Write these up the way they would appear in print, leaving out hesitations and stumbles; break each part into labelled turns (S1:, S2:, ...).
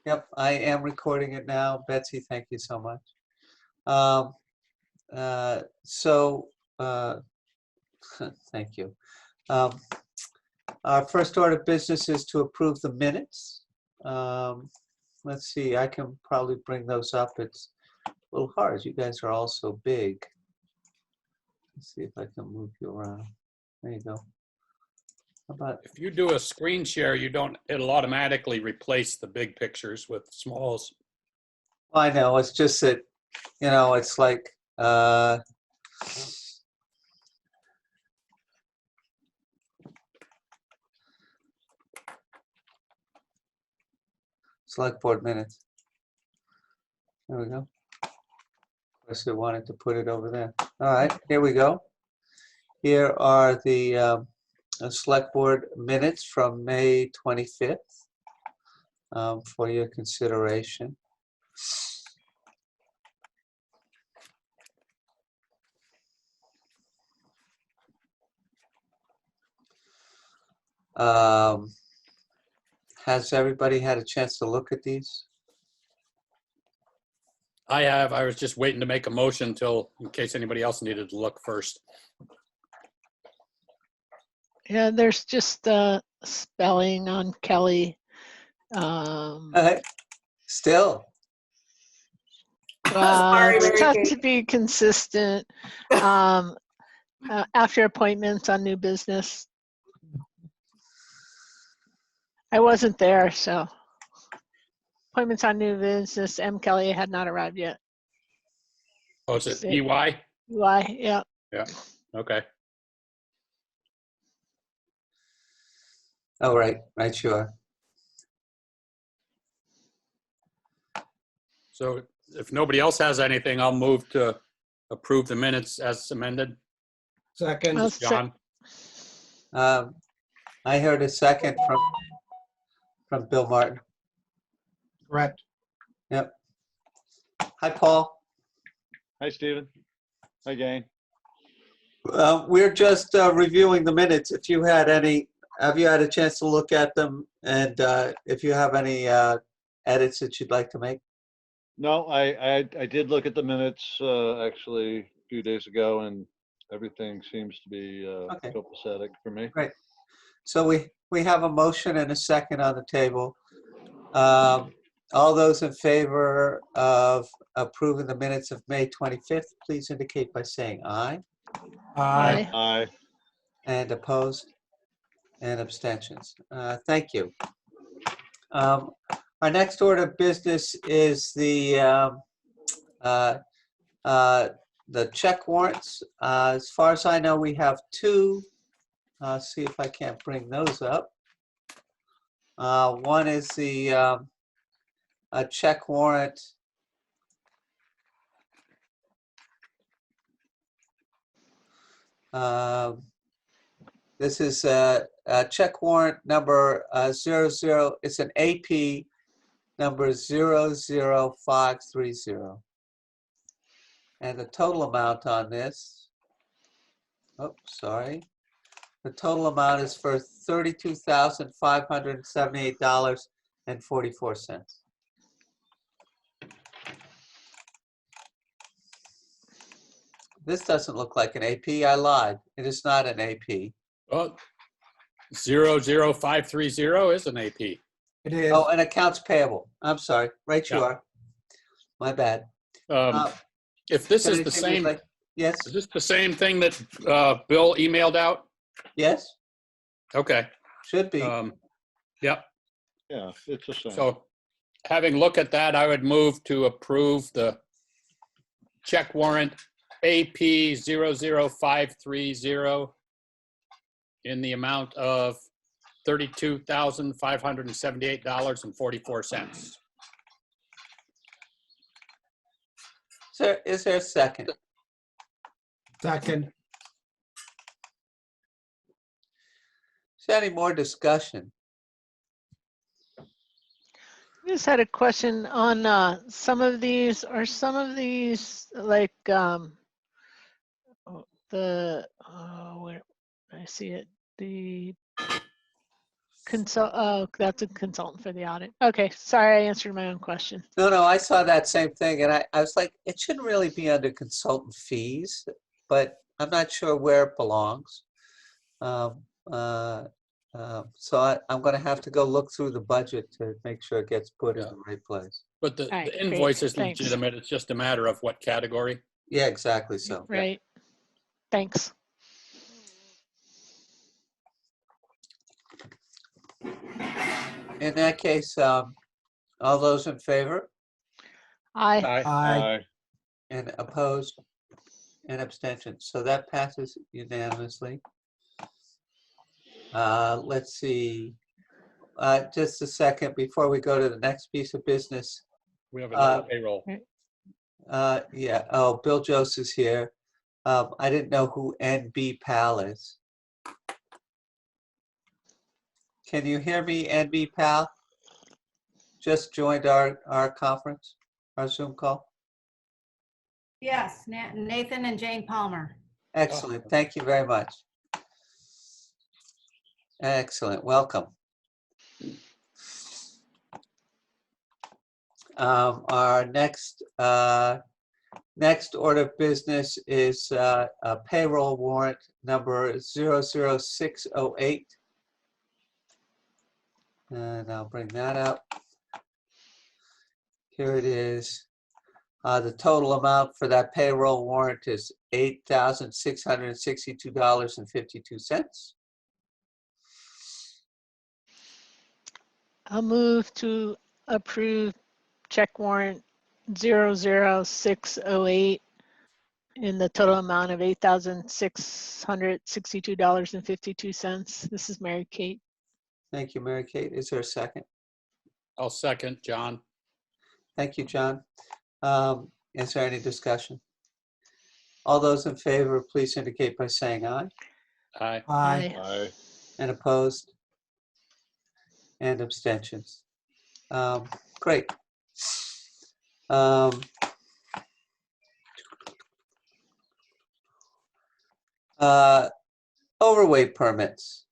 S1: Yep, I am recording it now. Betsy, thank you so much. Um, so, thank you. Our first order of business is to approve the minutes. Let's see, I can probably bring those up. It's a little hard. You guys are all so big. Let's see if I can move you around. There you go. How about,
S2: If you do a screen share, it'll automatically replace the big pictures with smalls.
S1: I know, it's just that, it's like, select board minutes. There we go. Of course, I wanted to put it over there. All right, here we go. Here are the select board minutes from May 25th for your consideration. Has everybody had a chance to look at these?
S2: I have. I was just waiting to make a motion in case anybody else needed to look first.
S3: Yeah, there's just spelling on Kelly.
S1: Still.
S3: Well, it's
S4: Mary
S3: tough
S4: Kate.
S3: to be consistent after appointments on new business. I wasn't there, so appointments on new business. M. Kelly had not arrived yet.
S2: Oh, is it EY?
S3: UI, yeah.
S2: Yeah. Okay.
S1: Oh, right, sure.
S2: So if nobody else has anything, I'll move to approve the minutes as amended.
S4: Second.
S3: I'll
S2: John?
S1: I heard a second from Bill Martin.
S4: Correct.
S1: Yep. Hi, Paul.
S5: Hi, Stephen. Hi, gang.
S1: We're just reviewing the minutes. If you had any, have you had a chance to look at them? And if you have any edits that you'd like to make?
S5: No, I did look at the minutes actually a few days ago, and everything seems to be
S1: Okay.
S5: copacetic for me.
S1: Great. So we have a motion and a second on the table. All those in favor of approving the minutes of May 25th, please indicate by saying aye.
S3: Aye.
S5: Aye.
S1: And opposed and abstentions. Thank you. Our next order of business is the check warrants. As far as I know, we have two. See if I can't bring those up. One is the a check warrant. This is a check warrant number 00. It's an AP number 00530. And the total amount on this, oh, sorry. The total amount is for $32,578.44. This doesn't look like an AP. I lied. It is not an AP.
S2: Oh, 00530 is an AP.
S4: It is.
S1: Oh, and accounts payable. I'm sorry. Right you
S2: Yeah.
S1: are. My bad.
S2: If this
S1: Got
S2: is the
S1: anything
S2: same,
S1: you'd like- Yes,
S2: is this the same thing that Bill emailed out?
S1: yes,
S2: Okay.
S1: should be.
S2: Yep.
S5: Yeah, it's the same.
S2: So having looked at that, I would move to approve the check warrant AP 00530 in the amount of $32,578.44.
S1: Is there a second?
S4: Second.
S1: Is there any more discussion?
S3: I just had a question on some of these. Are some of these like where I see it, the Oh, that's a consultant for the audit. Okay, sorry, I answered my own question.
S1: No, I saw that same thing, and I was like, it shouldn't really be under consultant fees, but I'm not sure where it belongs. Um, so I'm gonna have to go look through the budget to make sure it gets put in
S2: Yeah.
S1: the right place.
S2: But the
S3: All right,
S2: the
S3: great,
S2: invoice is
S3: thanks.
S2: legitimate. It's just a matter of what category.
S1: Yeah, exactly so. Yeah.
S3: Right, thanks.
S1: In that case, all those in favor
S3: Aye.
S2: Aye.
S4: Aye.
S1: and opposed and abstentions. So that passes unanimously. Let's see. Just a second before we go to the next piece of business.
S2: We have another payroll.
S1: Yeah, oh, Bill Jose is here. I didn't know who NB Pal is. Can you hear me, NB Pal? Just joined our conference, our Zoom call.
S6: Yes, Nathan and Jane Palmer.
S1: Excellent, thank you very much. Excellent, welcome. Our next order of business is a payroll warrant number 00608. And I'll bring that up. Here it is. The total amount for that payroll warrant is $8,662.52.
S3: I'll move to approve check warrant 00608 in the total amount of $8,662.52. This is Mary Kate.
S1: Thank you, Mary Kate. Is there a second?
S2: I'll second, John.
S1: Thank you, John. Is there any discussion? All those in favor, please indicate by saying aye.
S2: Aye.
S4: Aye.
S5: Aye.
S1: And opposed? And abstentions. Great. Overweight permits.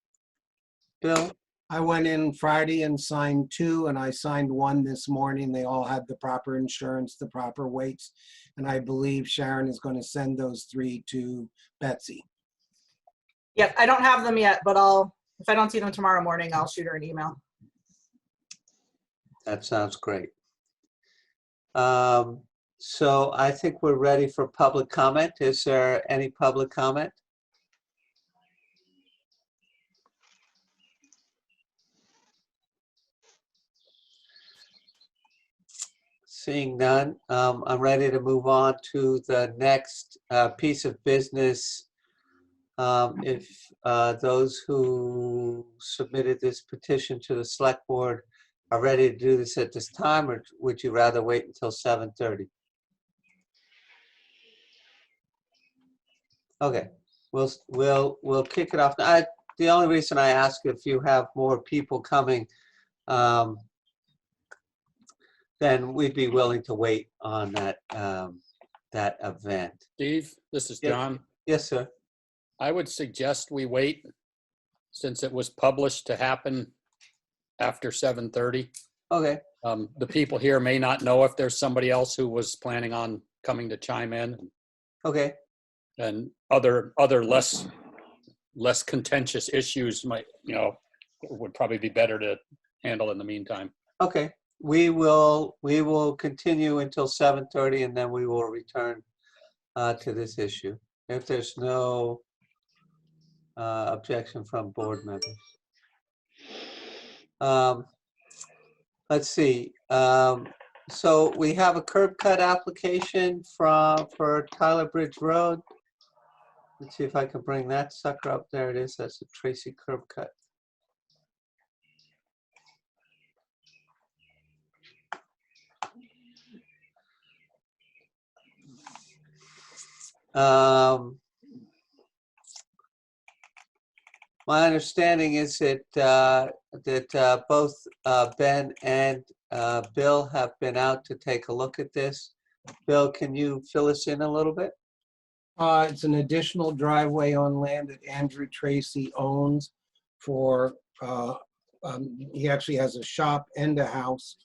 S1: Bill?
S4: I went in Friday and signed 2, and I signed 1 this morning. They all had the proper insurance, the proper weights. And I believe Sharon is going to send those 3 to Betsy.
S7: Yep, I don't have them yet, but if I don't see them tomorrow morning, I'll shoot her an email.
S1: That sounds great. So I think we're ready for public comment. Is there any public comment? Seeing none, I'm ready to move on to the next piece of business. If those who submitted this petition to the select board are ready to do this at this time, or would you rather wait until 7:30? Okay, we'll kick it off. The only reason I ask if you have more people coming, then we'd be willing to wait on that event.
S2: Steve, this is
S1: Yeah.
S2: John.
S1: Yes, sir.
S2: I would suggest we wait since it was published to happen after 7:30.
S1: Okay.
S2: The people here may not know if there's somebody else who was planning on coming to chime in,
S1: Okay.
S2: and other less contentious issues would probably be better to handle in the meantime.
S1: Okay. We will continue until 7:30, and then we will return to this issue if there's no objection from board members. Let's see. So we have a curb cut application for Tyler Bridge Road. Let's see if I can bring that sucker up. There it is. That's a Tracy curb cut. My understanding is that both Ben and Bill have been out to take a look at this. Bill, can you fill us in a little bit?
S4: It's an additional driveway on land that Andrew Tracy owns for He actually has a shop and a house,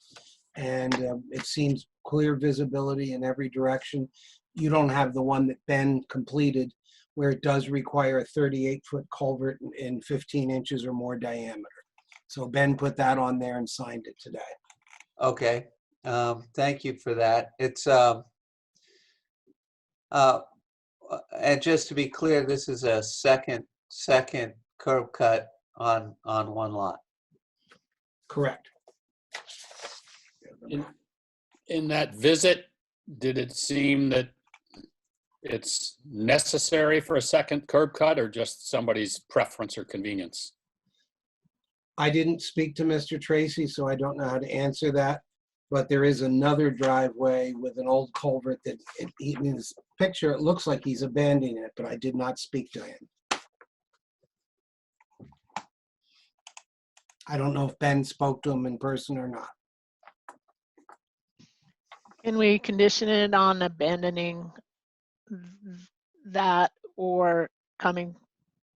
S4: and it seems clear visibility in every direction. You don't have the one that Ben completed, where it does require a 38-foot culvert in 15 inches or more diameter. So Ben put that on there and signed it today.
S1: Okay, thank you for that. It's, and just to be clear, this is a second curb cut on one lot.
S4: Correct.
S2: In that visit, did it seem that it's necessary for a second curb cut or just somebody's preference or convenience?
S4: I didn't speak to Mr. Tracy, so I don't know how to answer that. But there is another driveway with an old culvert that, in his picture, it looks like he's abandoning it, but I did not speak to him. I don't know if Ben spoke to him in person or not.
S3: Can we condition it on abandoning that or coming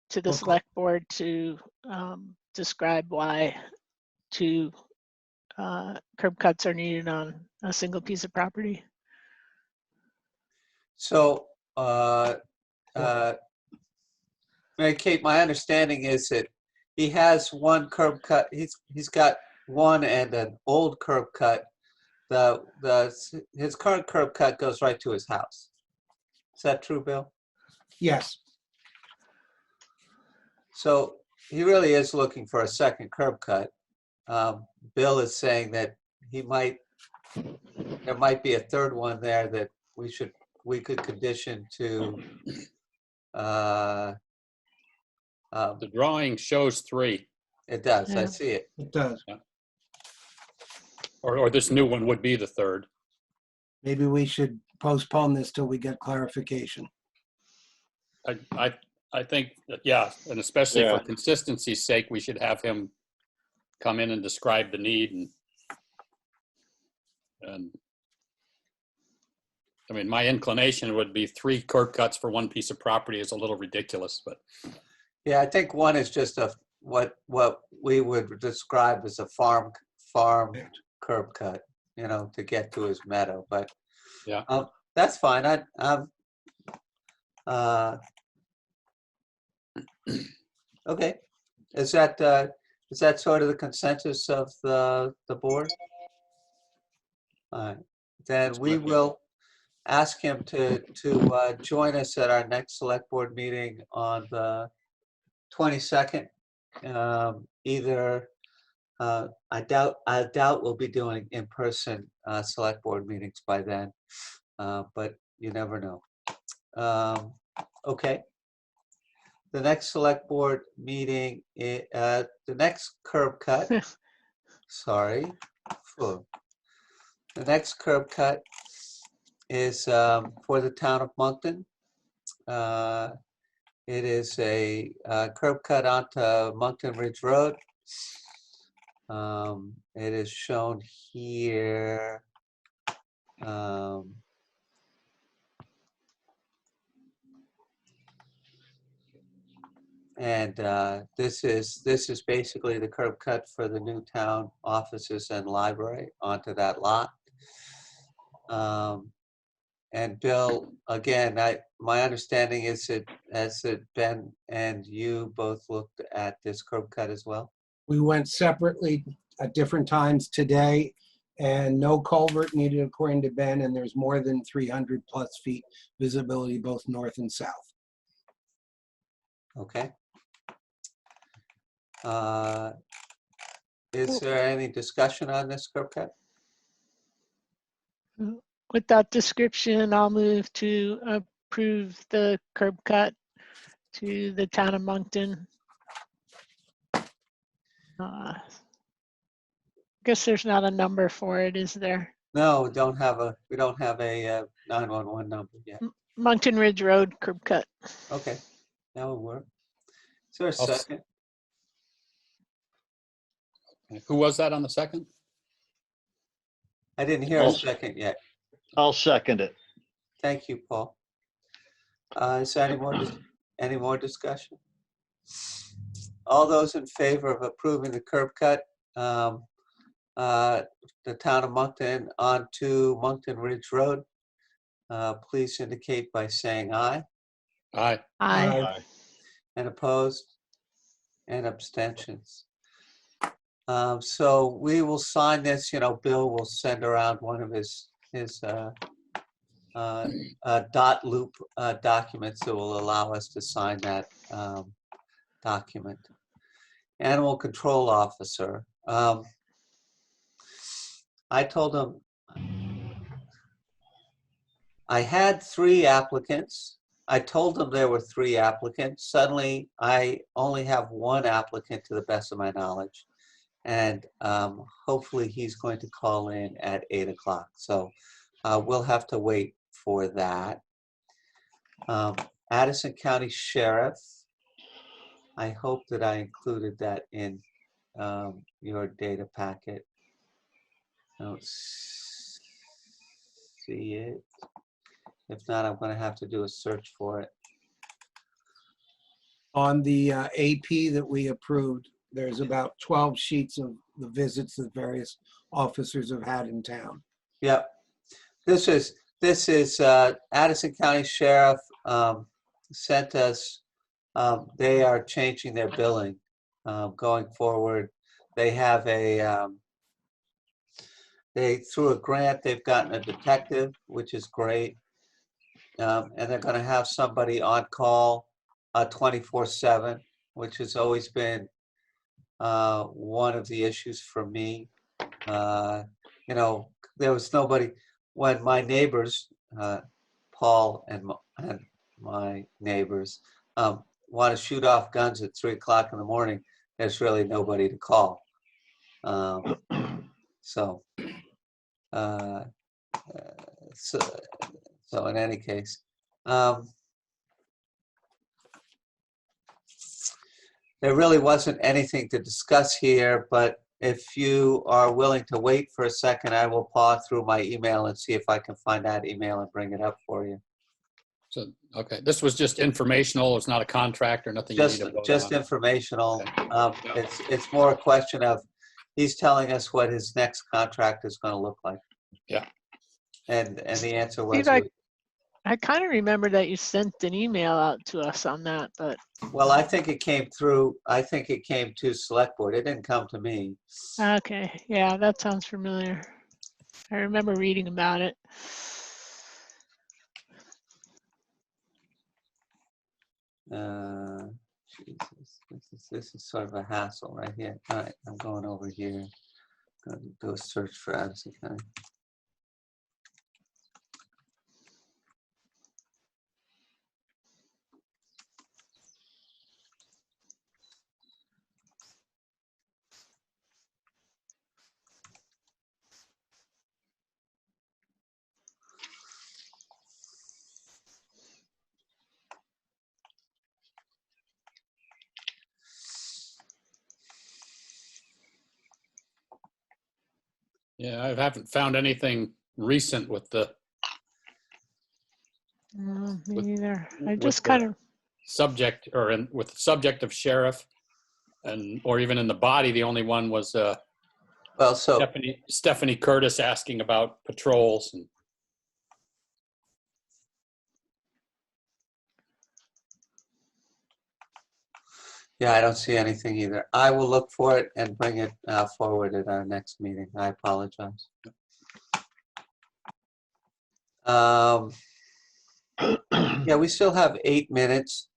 S3: to the
S4: Okay.
S3: select board to describe why two curb cuts are needed on a single piece of property?
S1: So, Mary Kate, my understanding is that he has one curb cut. He's got one and an old curb cut. His current curb cut goes right to his house. Is that true, Bill?
S4: Yes,
S1: So he really is looking for a second curb cut. Bill is saying that there might be a third one there that we could condition to.
S2: The drawing shows 3,
S1: It does, I
S3: Yeah.
S1: see it.
S4: it does.
S2: or this new one would be the 3rd.
S4: Maybe we should postpone this till we get clarification.
S2: I think that, yeah, and especially
S5: Yeah.
S2: for consistency's sake, we should have him come in and describe the need and I mean, my inclination would be 3 curb cuts for one piece of property is a little ridiculous, but
S1: Yeah, I think one is just what we would describe as a farm curb cut, to get to his meadow, but.
S2: Yeah.
S1: That's fine. Okay. Is that sort of the consensus of the board? All right, then
S2: That's
S1: we
S2: correct.
S1: will ask him to join us at our next select board meeting on the 22nd. Either I doubt we'll be doing in-person select board meetings by then, but you never know. Okay. The next select board meeting, the next curb cut, sorry. Phew. The next curb cut is for the town of Moncton. It is a curb cut onto Moncton Ridge Road. It is shown here. And this is basically the curb cut for the new town offices and library onto that lot. And Bill, again, my understanding is that Ben and you both looked at this curb cut as well.
S4: We went separately at different times today, and no culvert needed according to Ben, and there's more than 300+ feet visibility both north and south.
S1: Okay. Is there any discussion on this curb cut?
S3: With that description, I'll move to approve the curb cut to the town of Moncton. Guess there's not a number for it, is there?
S1: No, we don't have a 911 number yet.
S3: Moncton Ridge Road curb cut.
S1: Okay, that would work. Is there a
S2: I'll s-
S1: second?
S2: who was that on the 2nd?
S1: I didn't hear a
S5: I'll-
S1: second yet.
S5: I'll second it.
S1: Thank you, Paul. Is there any more discussion? All those in favor of approving the curb cut, the town of Moncton onto Moncton Ridge Road, please indicate by saying aye.
S2: Aye.
S3: Aye.
S5: Aye.
S1: And opposed? And abstentions. So we will sign this, Bill will send around one of his dot loop documents that will allow us to sign that document. Animal control officer. I told him I had 3 applicants. I told them there were 3 applicants. Suddenly, I only have 1 applicant to the best of my knowledge. And hopefully he's going to call in at 8 o'clock. So we'll have to wait for that. Addison County Sheriff. I hope that I included that in your data packet. I don't see it. If not, I'm going to have to do a search for it.
S4: On the AP that we approved, there's about 12 sheets of the visits that various officers have had in town.
S1: Yep. This is Addison County Sheriff sent us. They are changing their billing going forward. They have through a grant, they've gotten a detective, which is great. And they're going to have somebody on call 24/7, which has always been one of the issues for me. There was nobody when my neighbors, Paul and my neighbors, want to shoot off guns at 3 o'clock in the morning. There's really nobody to call. So in any case, there really wasn't anything to discuss here, but if you are willing to wait for a second, I will paw through my email and see if I can find that email and bring it up for you.
S2: So, okay, this was just informational. It's not a contract or nothing. You need to vote
S1: Just
S2: on.
S1: informational.
S2: Okay.
S1: It's more a question of, he's telling us what his next contract is going to look like.
S2: Yeah.
S1: And the answer was,
S3: Steve, I kind of remember that you sent an email out to us on that, but
S1: well, I think it came to select board. It didn't come to me.
S3: okay. Yeah, that sounds familiar. I remember reading about it.
S1: Jesus, this is sort of a hassle right here. All right, I'm going over here. Going to do a search for Addison County.
S2: Yeah, I haven't found anything recent with the
S3: Me
S2: With-
S3: neither. I
S2: with
S3: just
S2: the-
S3: kind of,
S2: subject or with the subject of sheriff or even in the body. The only one was
S1: Well, so
S2: Stephanie Curtis asking about patrols. And
S1: yeah, I don't see anything either. I will look for it and bring it forward at our next meeting. I apologize. Yeah, we still have 8 minutes.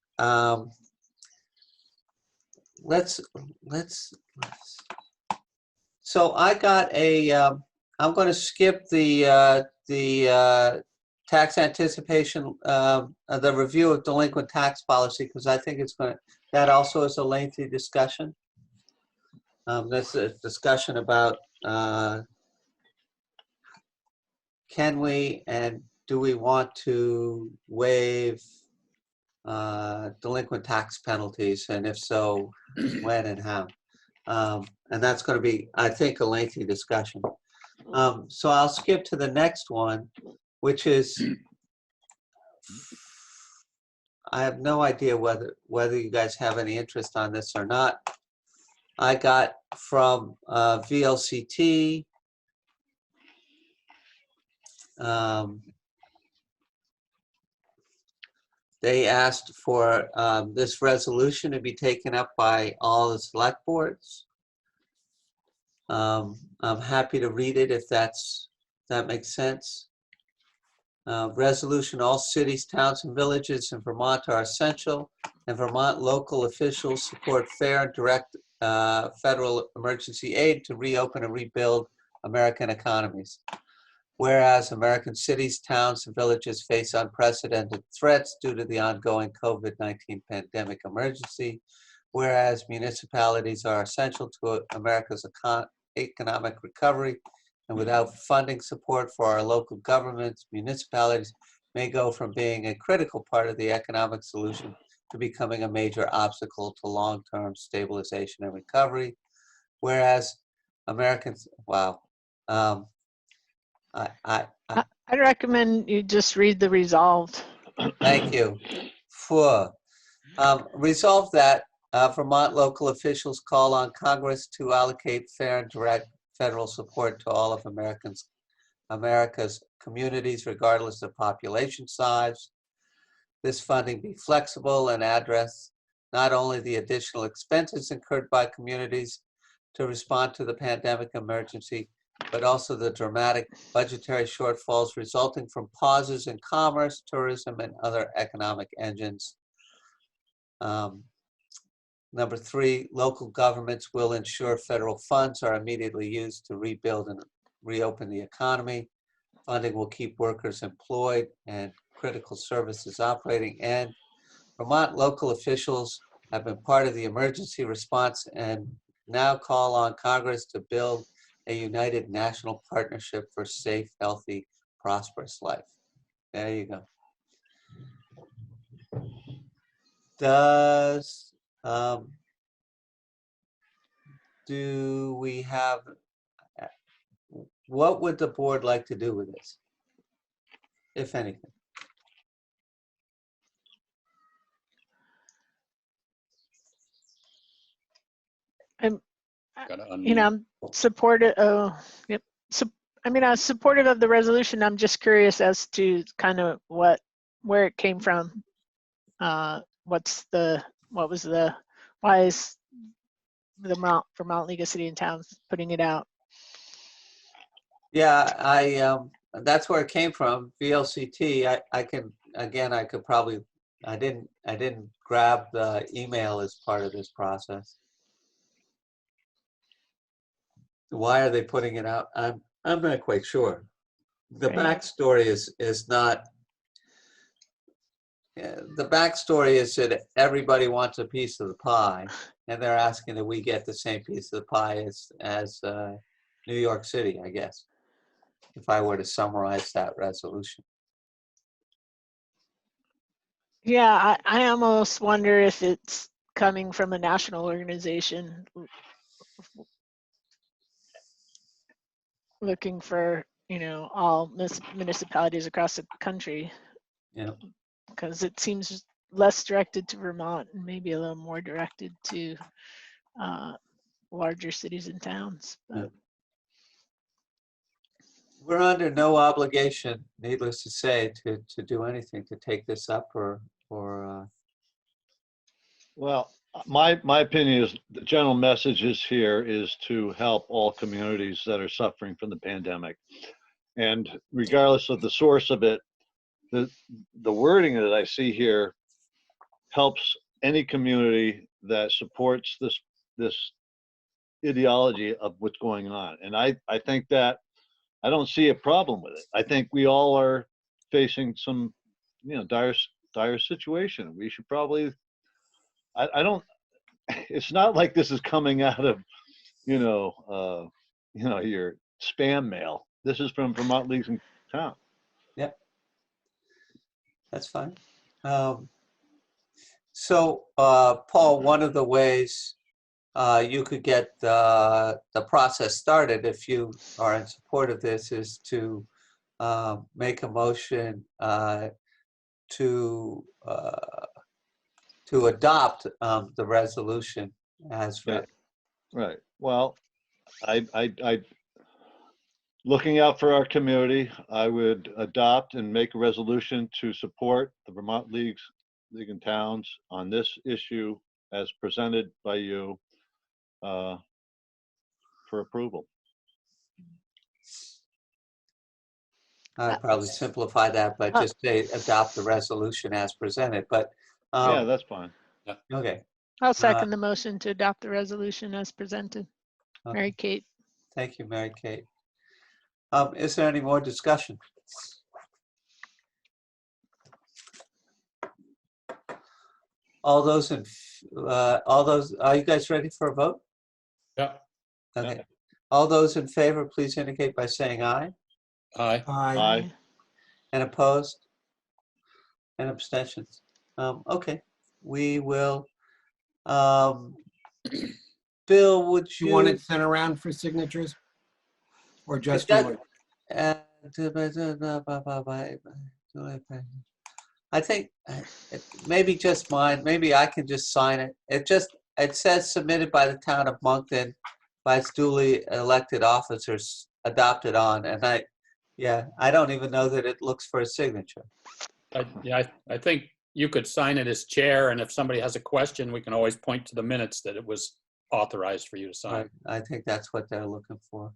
S1: Let's. So I got I'm going to skip the tax anticipation, the review of delinquent tax policy, because I think that also is a lengthy discussion. That's a discussion about can we and do we want to waive delinquent tax penalties, and if so, when and how? And that's going to be, I think, a lengthy discussion. So I'll skip to the next one, which is I have no idea whether you guys have any interest on this or not. I got from VLCT. They asked for this resolution to be taken up by all the select boards. I'm happy to read it if that makes sense. Resolution: all cities, towns, and villages in Vermont are essential, and Vermont local officials support fair and direct federal emergency aid to reopen and rebuild American economies. Whereas American cities, towns, and villages face unprecedented threats due to the ongoing COVID-19 pandemic emergency. Whereas municipalities are essential to America's economic recovery, and without funding support for our local governments, municipalities may go from being a critical part of the economic solution to becoming a major obstacle to long-term stabilization and recovery. Whereas Americans, wow.
S3: I'd recommend you just read the resolved.
S1: Thank you. Resolve that Vermont local officials call on Congress to allocate fair and direct federal support to all of America's communities, regardless of population size. This funding be flexible and address not only the additional expenses incurred by communities to respond to the pandemic emergency, but also the dramatic budgetary shortfalls resulting from pauses in commerce, tourism, and other economic engines. Number 3, local governments will ensure federal funds are immediately used to rebuild and reopen the economy. Funding will keep workers employed and critical services operating. And Vermont local officials have been part of the emergency response and now call on Congress to build a united national partnership for safe, healthy, prosperous life. There you go. Do we have, what would the board like to do with this, if anything?
S2: Gotta
S3: You know,
S2: unmute.
S3: I'm supportive. Oh, yep. So, I mean, I was supportive of the resolution. I'm just curious as to kind of where it came from. Why is the Vermont League of City and Towns putting it out?
S1: Yeah, that's where it came from, VLCT. I didn't grab the email as part of this process. Why are they putting it out? I'm not quite sure. The
S3: Right.
S1: backstory is not. The backstory is that everybody wants a piece of the pie, and they're asking that we get the same piece of the pie as New York City, I guess, if I were to summarize that resolution.
S3: Yeah, I almost wonder if it's coming from a national organization looking for, all municipalities across the country.
S1: Yeah.
S3: Because it seems less directed to Vermont and maybe a little more directed to larger cities and towns. But.
S1: Yeah. We're under no obligation, needless to say, to do anything, to take this up or
S5: Well, my opinion is the general message is here is to help all communities that are suffering from the pandemic. And regardless of the source of it, the wording that I see here helps any community that supports this ideology of what's going on. And I think that I don't see a problem with it. I think we all are facing some, dire situation. We should probably, I don't, it's not like this is coming out of, your spam mail. This is from Vermont Leagues in Town.
S1: Yep, that's fine. So, Paul, one of the ways you could get the process started if you are in support of this is to make a motion to to adopt the resolution as
S5: Yeah.
S1: written.
S5: Right. Well, looking out for our community, I would adopt and make a resolution to support the Vermont League and Towns on this issue as presented by you for approval.
S1: I'd probably simplify that, but just say adopt the resolution as presented, but,
S5: Yeah, that's fine.
S1: okay.
S3: I'll second the motion to adopt the resolution as presented.
S1: Okay.
S3: Mary Kate.
S1: Thank you, Mary Kate. Is there any more discussion? All those, are you guys ready for a vote?
S2: Yeah.
S1: Okay. All those in favor, please indicate by saying aye.
S2: Aye.
S5: Aye.
S1: And opposed? And abstentions? Okay, we will, Bill, would
S4: You want
S1: you?
S4: it sent around for signatures? Or just
S1: that-
S4: yours?
S1: I think maybe just mine, maybe I can just sign it. It says submitted by the town of Moncton by its duly elected officers adopted on, and I don't even know that it looks for a signature.
S2: I think you could sign it as chair, and if somebody has a question, we can always point to the minutes that it was authorized for you to sign.
S1: I think that's what they're looking for.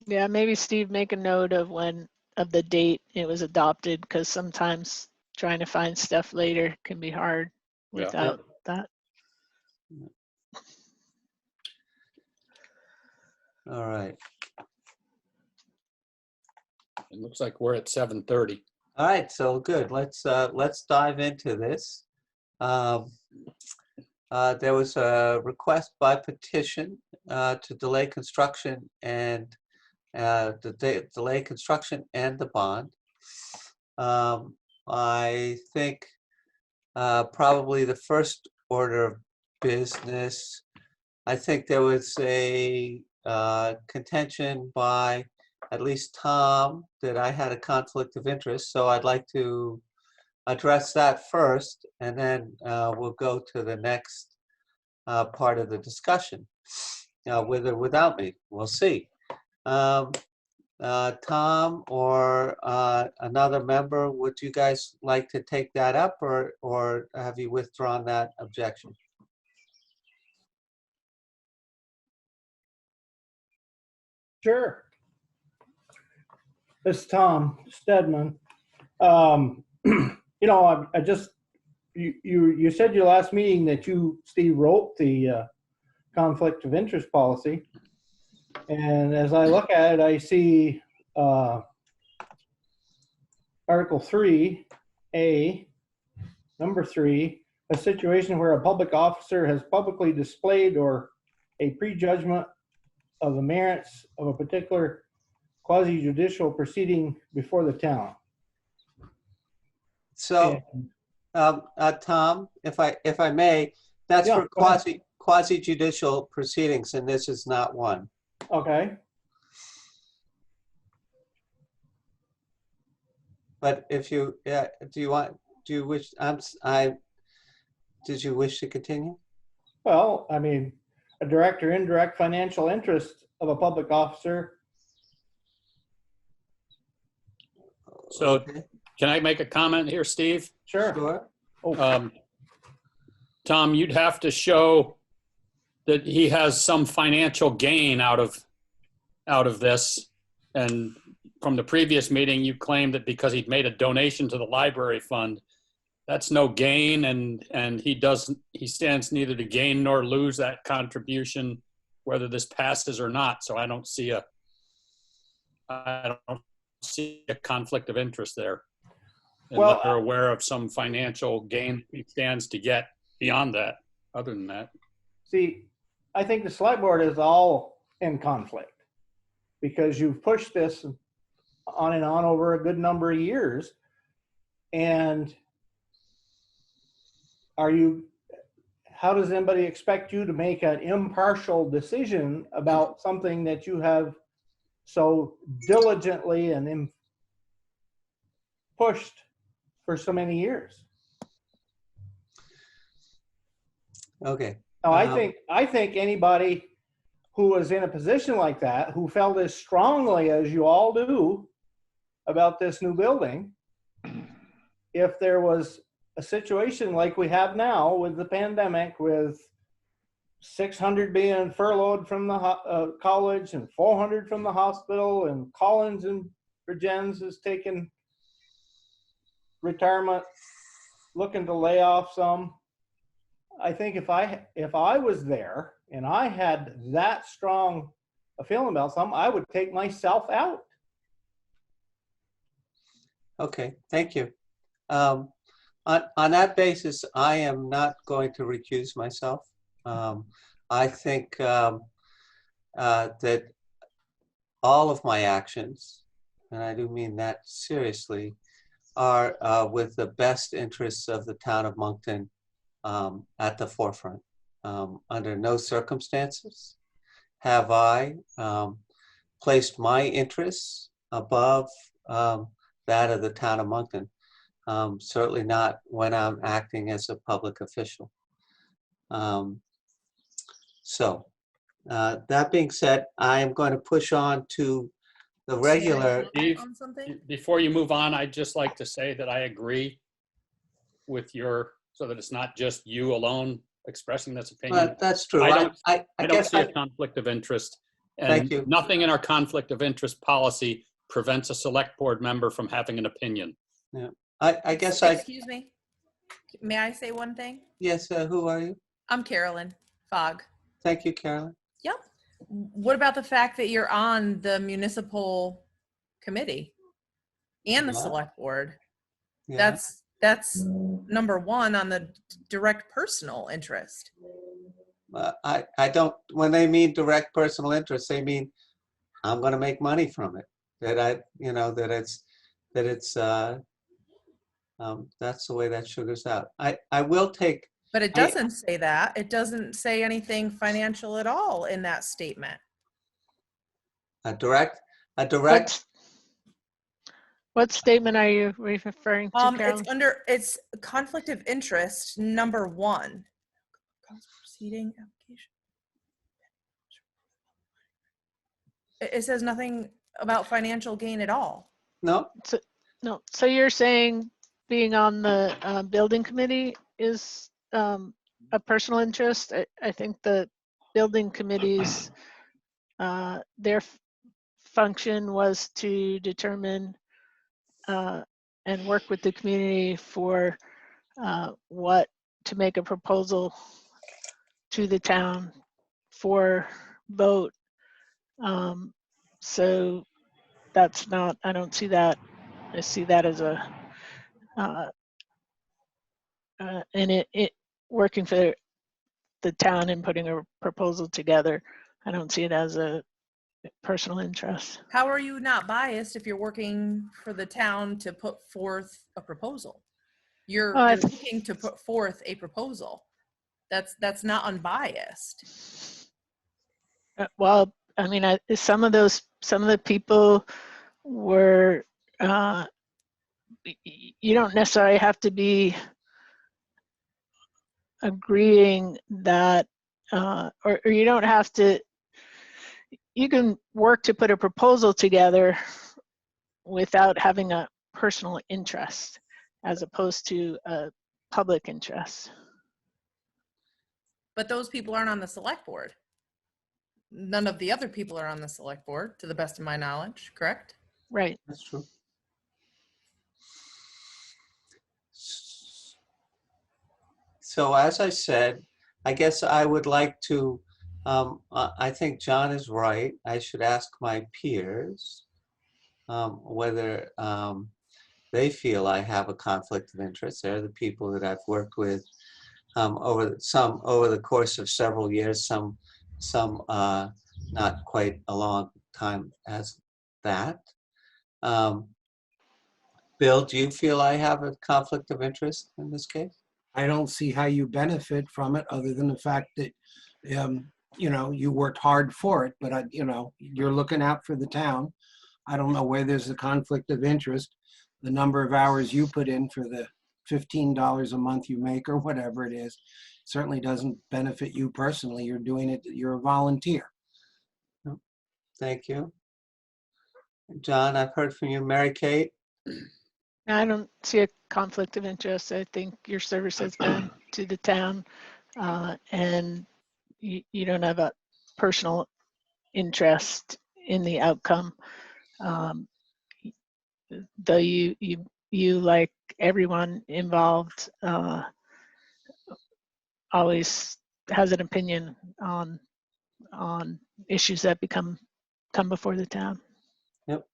S3: Yeah, maybe Steve, make a note of the date it was adopted, because sometimes trying to find stuff later can be hard
S2: Yeah.
S3: without that.
S1: All right.
S2: It looks like we're at 7:30.
S1: All right, so good. Let's dive into this. There was a request by petition to delay construction and delay construction and the bond. I think probably the first order of business, I think there was a contention by at least Tom that I had a conflict of interest, so I'd like to address that first, and then we'll go to the next part of the discussion, with or without me. We'll see. Tom or another member, would you guys like to take that up, or have you withdrawn that objection?
S8: Sure. This is Tom Stedman. I just, you said your last meeting that you, Steve, wrote the conflict of interest policy. And as I look at it, I see Article 3A, number 3, a situation where a public officer has publicly displayed or a prejudgment of the merits of a particular quasi-judicial proceeding before the town.
S1: So, Tom, if I may, that's
S8: Yeah,
S1: for
S8: go ahead.
S1: quasi-judicial proceedings, and this is not one.
S8: Okay.
S1: But if you, did you wish to continue?
S8: Well, I mean, a direct or indirect financial interest of a public officer.
S2: So
S1: Okay,
S2: can I make a comment here, Steve?
S8: Sure.
S1: sure.
S8: Oh,
S2: Tom, you'd have to show that he has some financial gain out of this. And from the previous meeting, you claimed that because he'd made a donation to the library fund, that's no gain, and he stands neither to gain nor lose that contribution, whether this passes or not. So I don't see a conflict of interest there.
S8: Well,
S2: Unless they're aware of some financial gain he stands to get beyond that, other than that.
S8: see, I think the select board is all in conflict because you've pushed this on and on over a good number of years. And how does anybody expect you to make an impartial decision about something that you have so diligently and pushed for so many years?
S1: Okay.
S8: Now, I think anybody who was in a position like that, who felt as strongly as you all do about this new building, if there was a situation like we have now with the pandemic, with 600 being furloughed from the college and 400 from the hospital, and Collins and Virgins is taking retirement, looking to lay off some. I think if I was there and I had that strong a feeling about something, I would take myself out.
S1: Okay, thank you. On that basis, I am not going to recuse myself. I think that all of my actions, and I do mean that seriously, are with the best interests of the town of Moncton at the forefront. Under no circumstances have I placed my interests above that of the town of Moncton. Certainly not when I'm acting as a public official. So that being said, I am going to push on to the regular.
S2: Steve,
S9: On something?
S2: before you move on, I'd just like to say that I agree with your, so that it's not just you alone expressing this opinion.
S1: That's true.
S2: I don't-
S1: I
S2: I don't
S1: guess
S2: see a conflict of interest.
S1: Thank you.
S2: And nothing in our conflict of interest policy prevents a select board member from having an opinion.
S1: I guess I,
S9: Excuse me. May I say one thing?
S1: yes, who are you?
S9: I'm Carolyn Fogg.
S1: Thank you, Carolyn.
S9: Yep. What about the fact that you're on the municipal committee and the
S1: Yeah.
S9: select board?
S1: Yeah.
S9: That's number one on the direct personal interest.
S1: I don't, when they mean direct personal interest, they mean I'm going to make money from it. That I, you know, that it's that's the way that sugars out. I will take.
S9: But it doesn't say that. It doesn't say anything financial at all in that statement.
S1: A direct.
S3: What statement are you referring to, Carolyn?
S9: It's conflict of interest, number one. Proceeding application. It says nothing about financial gain at all.
S1: No,
S3: No, so you're saying being on the building committee is a personal interest? I think the building committee's, their function was to determine and work with the community for what to make a proposal to the town for vote. So that's not, I don't see that. I see that as a, and it working for the town and putting a proposal together. I don't see it as a personal interest.
S9: How are you not biased if you're working for the town to put forth a proposal? You're looking to put forth a proposal. That's not unbiased.
S3: Well, I mean, some of the people were, you don't necessarily have to be agreeing that, or you don't have to, you can work to put a proposal together without having a personal interest as opposed to a public interest.
S9: But those people aren't on the select board. None of the other people are on the select board, to the best of my knowledge, correct?
S3: Right.
S1: that's true. So as I said, I guess I would like to, I think John is right. I should ask my peers whether they feel I have a conflict of interest. They're the people that I've worked with over the course of several years, some not quite a long time as that. Bill, do you feel I have a conflict of interest in this case?
S4: I don't see how you benefit from it other than the fact that, you know, you worked hard for it, but, you know, you're looking out for the town. I don't know where there's a conflict of interest. The number of hours you put in for the $15 a month you make or whatever it is, certainly doesn't benefit you personally. You're doing it, you're a volunteer.
S1: Thank you. John, I've heard from you. Mary Kate?
S3: I don't see a conflict of interest. I think your service has been to the town, and you don't have a personal interest in the outcome. Though you like everyone involved, always has an opinion on issues that come before the town.
S1: Yep.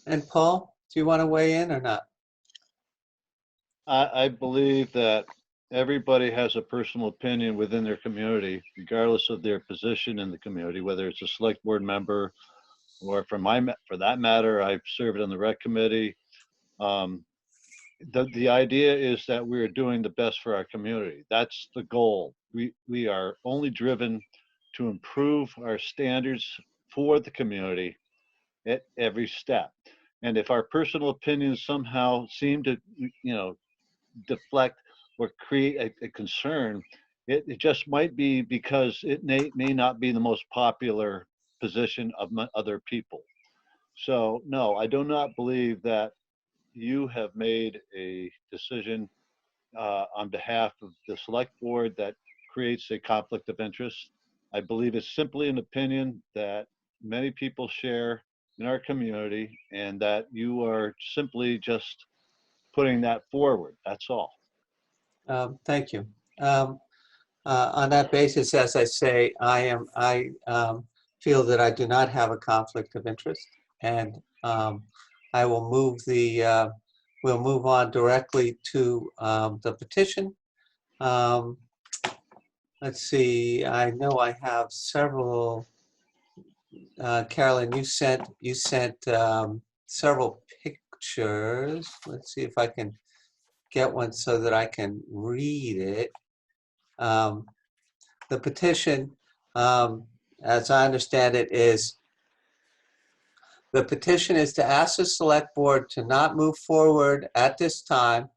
S1: And Paul, do you want to weigh in or not?
S5: I believe that everybody has a personal opinion within their community, regardless of their position in the community, whether it's a select board member or for that matter, I've served on the rec committee. The idea is that we're doing the best for our community. That's the goal. We are only driven to improve our standards for the community at every step. And if our personal opinions somehow seem to, deflect or create a concern, it just might be because it may not be the most popular position of other people. So no, I do not believe that you have made a decision on behalf of the select board that creates a conflict of interest. I believe it's simply an opinion that many people share in our community and that you are simply just putting that forward. That's all.
S1: Thank you. On that basis, as I say, I feel that I do not have a conflict of interest, and I will move we'll move on directly to the petition. Let's see. I know I have several. Carolyn, you sent several pictures. Let's see if I can get one so that I can read it. The petition, as I understand it, is the petition is to ask the select board to not move forward at this time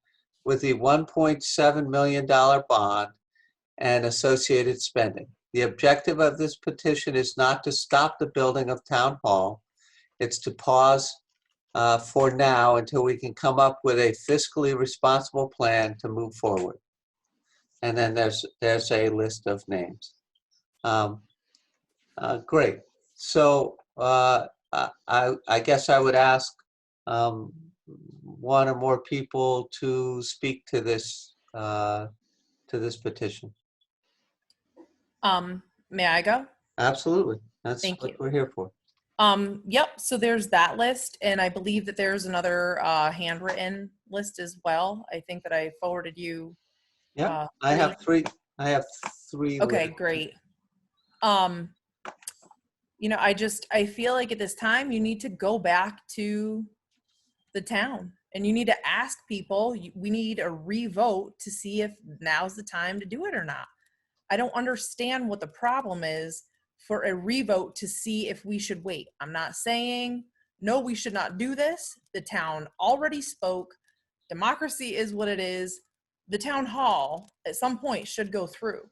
S1: with the $1.7 million bond and associated spending. The objective of this petition is not to stop the building of Town Hall. It's to pause for now until we can come up with a fiscally responsible plan to move forward. And then there's a list of names. Great. So I guess I would ask one or more people to speak to this petition.
S9: May I go?
S1: Absolutely. That's
S9: Thank
S1: what
S9: you.
S1: we're here for.
S9: Yep. So there's that list, and I believe that there's another handwritten list as well. I think that I forwarded you.
S1: Yeah, I have three.
S9: Okay,
S1: lists.
S9: great. I feel like at this time you need to go back to the town and you need to ask people. We need a revote to see if now's the time to do it or not. I don't understand what the problem is for a revote to see if we should wait. I'm not saying, no, we should not do this. The town already spoke. Democracy is what it is. The town hall at some point should go through.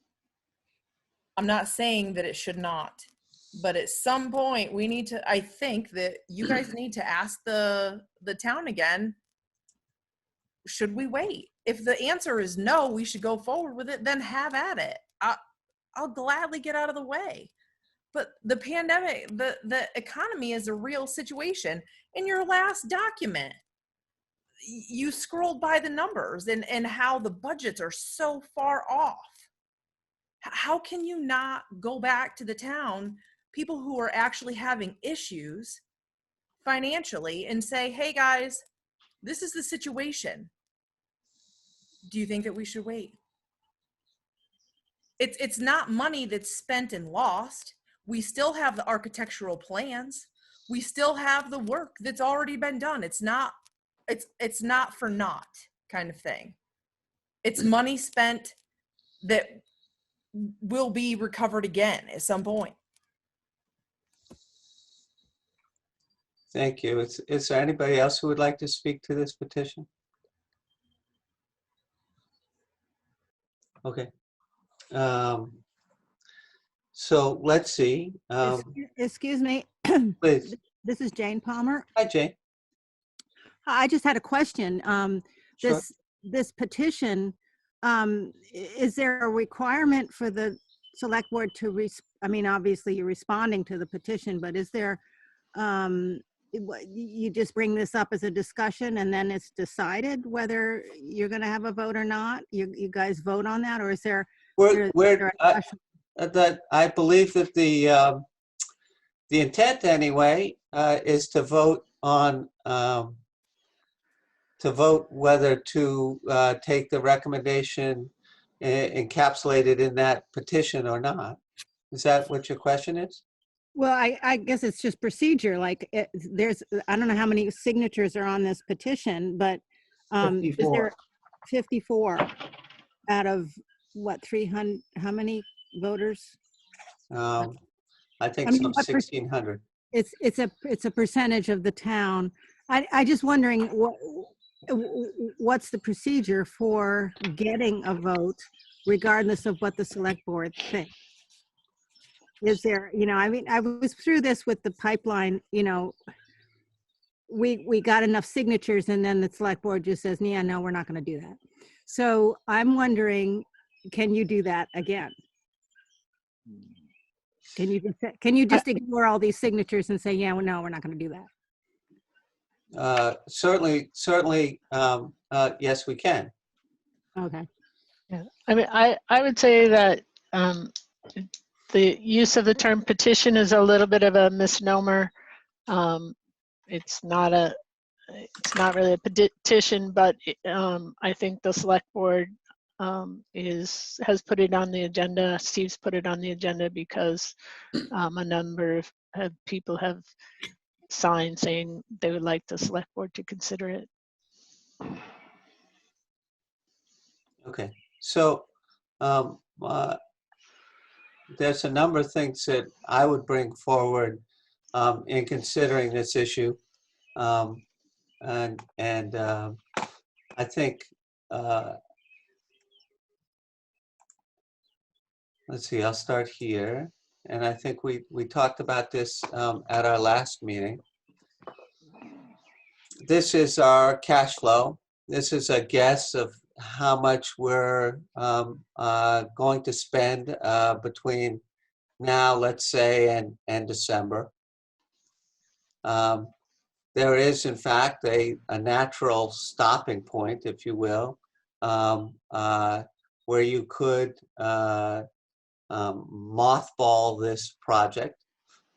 S9: I'm not saying that it should not, but at some point we need to, I think that you guys need to ask the town again, should we wait? If the answer is no, we should go forward with it, then have at it. I'll gladly get out of the way. But the pandemic, the economy is a real situation. In your last document, you scrolled by the numbers and how the budgets are so far off. How can you not go back to the town, people who are actually having issues financially, and say, hey guys, this is the situation. Do you think that we should wait? It's not money that's spent and lost. We still have the architectural plans. We still have the work that's already been done. It's not for naught kind of thing. It's money spent that will be recovered again at some point.
S1: Thank you. Is there anybody else who would like to speak to this petition? Okay. So let's see.
S10: Excuse me,
S1: Please.
S10: this is Jane Palmer.
S1: Hi, Jane.
S10: I just had a question.
S1: Sure.
S10: This petition, is there a requirement for the select board to, I mean, obviously you're responding to the petition, but is there, you just bring this up as a discussion and then it's decided whether you're going to have a vote or not? You guys vote on that, or is there?
S1: That I believe that the intent anyway is to vote on whether to take the recommendation encapsulated in that petition or not. Is that what your question is?
S10: Well, I guess it's just procedure. Like I don't know how many signatures are on this petition, but is there 54 out of what, 300, how many voters?
S1: I think
S10: I mean,
S1: some 1,600.
S10: It's a percentage of the town. I just wondering what's the procedure for getting a vote regardless of what the select board thinks? Is there, I mean, I was through this with the pipeline, we got enough signatures and then the select board just says, yeah, no, we're not going to do that. So I'm wondering, can you do that again? Can you just ignore all these signatures and say, yeah, well, no, we're not going to do that?
S1: Certainly, yes, we can.
S10: Okay.
S3: Yeah, I mean, I would say that the use of the term petition is a little bit of a misnomer. It's not really a petition, but I think the select board has put it on the agenda. Steve's put it on the agenda because a number of people have signed saying they would like the select board to consider it.
S1: Okay, so there's a number of things that I would bring forward in considering this issue, and I think let's see. I'll start here, and I think we talked about this at our last meeting. This is our cash flow. This is a guess of how much we're going to spend between now, let's say, and December. There is, in fact, a natural stopping point, if you will, where you could mothball this project.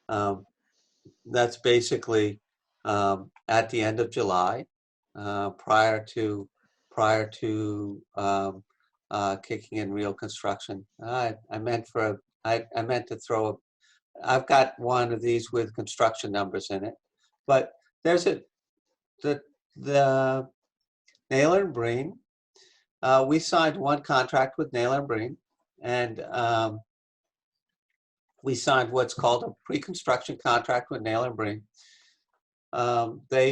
S1: That's basically at the end of July, prior to kicking in real construction. I meant to throw. I've got one of these with construction numbers in it, but there's the Naylor and Breen. We signed one contract with Naylor and Breen, and we signed what's called a pre-construction contract with Naylor and Breen. They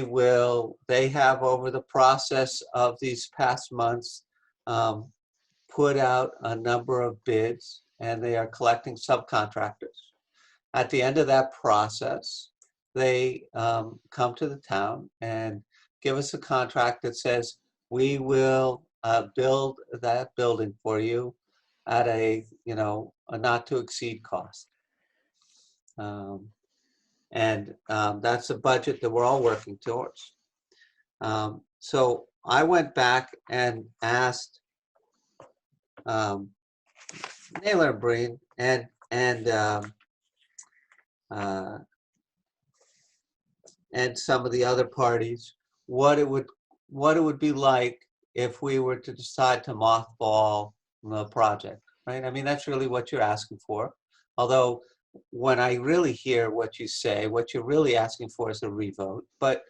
S1: have over the process of these past months put out a number of bids, and they are collecting subcontractors. At the end of that process, they come to the town and give us a contract that says we will build that building for you at a not to exceed cost. And that's a budget that we're all working towards. So I went back and asked Naylor and Breen and some of the other parties what it would be like if we were to decide to mothball the project, right? I mean, that's really what you're asking for. Although when I really hear what you say, what you're really asking for is a revote. But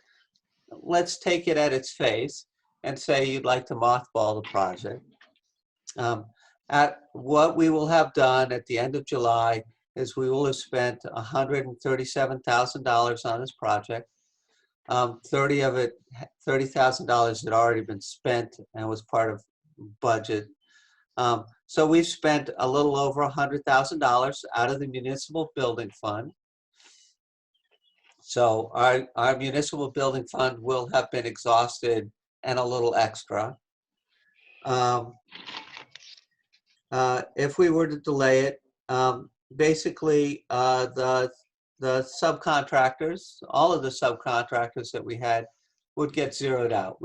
S1: let's take it at its face and say you'd like to mothball the project. At what we will have done at the end of July is we will have spent $137,000 on this project. $30,000 had already been spent and was part of budget. So we've spent a little over $100,000 out of the municipal building fund. So our municipal building fund will have been exhausted and a little extra. If we were to delay it, basically the subcontractors, all of the subcontractors that we had would get zeroed out.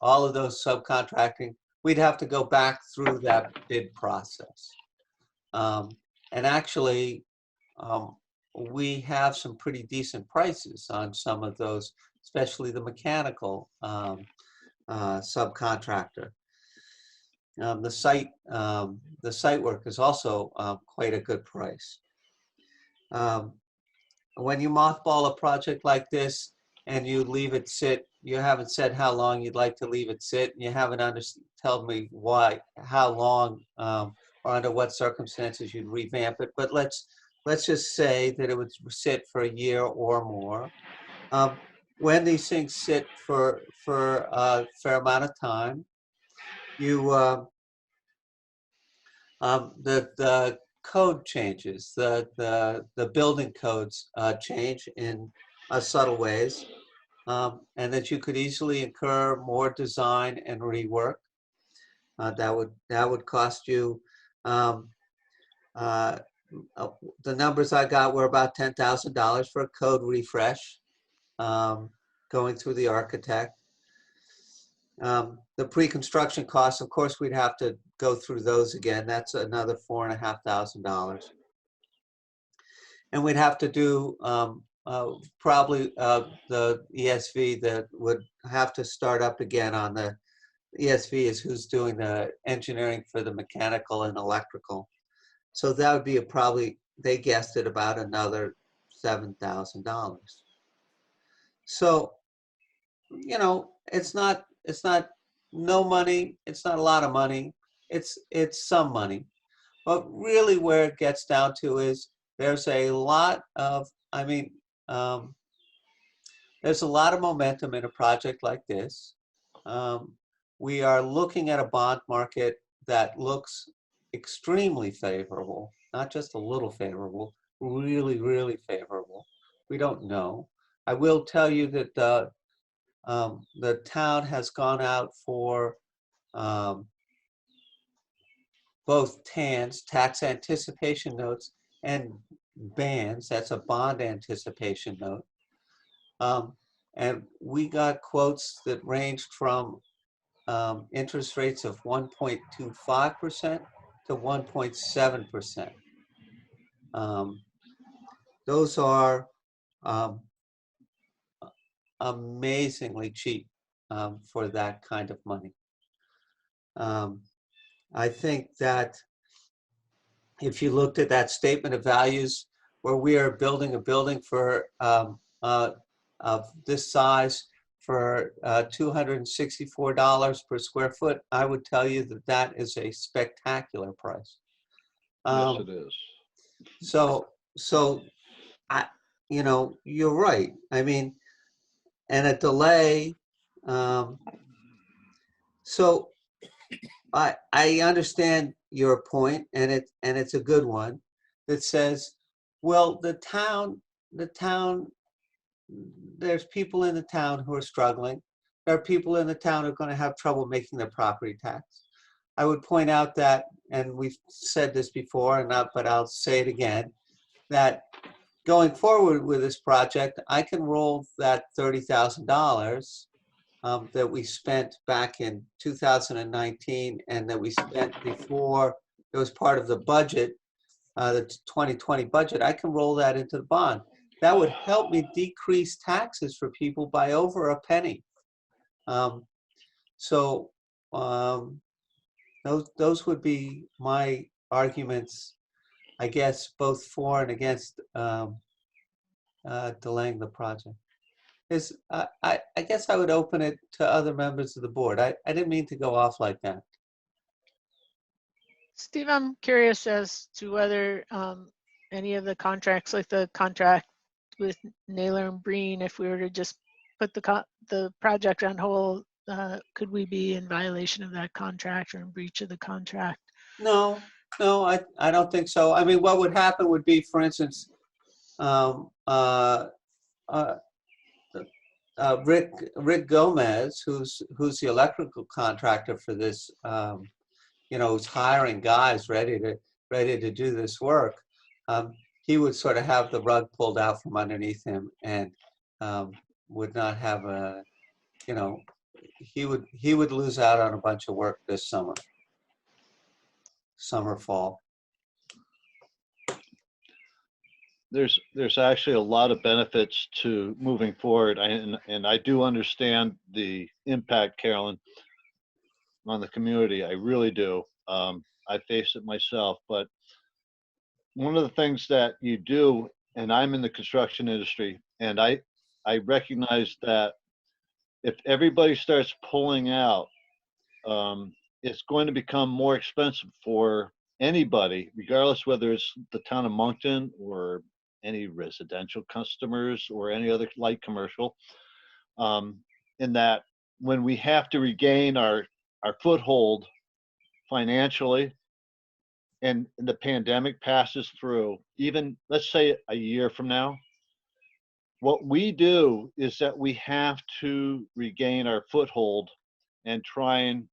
S1: All of those subcontracting, we'd have to go back through that bid process. And actually, we have some pretty decent prices on some of those, especially the mechanical subcontractor. The site work is also quite a good price. When you mothball a project like this and you leave it sit, you haven't said how long you'd like to leave it sit, and you haven't told me how long, or under what circumstances you'd revamp it. But let's just say that it would sit for a year or more. When these things sit for a fair amount of time, the code changes, the building codes change in subtle ways, and that you could easily incur more design and rework. That would cost you. The numbers I got were about $10,000 for a code refresh, going through the architect. The pre-construction costs, of course, we'd have to go through those again. That's another $4,500. And we'd have to do probably the ESV that would have to start up again on the ESV is who's doing the engineering for the mechanical and electrical. So that would be probably, they guessed at about another $7,000. So, you know, it's not no money, it's not a lot of money, it's some money. But really where it gets down to is there's a lot of, there's a lot of momentum in a project like this. We are looking at a bond market that looks extremely favorable, not just a little favorable, really, really favorable. We don't know. I will tell you that the town has gone out for both TANs, tax anticipation notes, and bands. That's a bond anticipation note. And we got quotes that ranged from interest rates of 1.25% to 1.7%. Those are amazingly cheap for that kind of money. I think that if you looked at that statement of values where we are building a building for of this size for $264 per square foot, I would tell you that that is a spectacular price.
S5: Yes, it is.
S1: So you know, you're right. I mean, and a delay. So I understand your point, and it's a good one that says, well, the town, there's people in the town who are struggling. There are people in the town who are going to have trouble making their property tax. I would point out that, and we've said this before, but I'll say it again, that going forward with this project, I can roll that $30,000 that we spent back in 2019 and that we spent before it was part of the budget, the 2020 budget. I can roll that into the bond. That would help me decrease taxes for people by over a penny. Those would be my arguments, I guess, both for and against delaying the project. I guess I would open it to other members of the board. I didn't mean to go off like that.
S3: Steve, I'm curious as to whether any of the contracts, like the contract with Naylor and Breen, if we were to just put the project on hold could we be in violation of that contract or in breach of the contract?
S1: No, no, I don't think so. I mean, what would happen would be, for instance, um, uh, uh, Rick Gomez, who's the electrical contractor for this, who's hiring guys ready to do this work. He would sort of have the rug pulled out from underneath him and would not have a, he would lose out on a bunch of work this summer, fall.
S5: There's actually a lot of benefits to moving forward, and I do understand the impact, Carolyn, on the community. I really do. I face it myself, but one of the things that you do, and I'm in the construction industry, and I recognize that if everybody starts pulling out, it's going to become more expensive for anybody, regardless whether it's the town of Moncton or any residential customers or any other light commercial, in that when we have to regain our foothold financially and the pandemic passes through, even let's say a year from now, what we do is that we have to regain our foothold and try and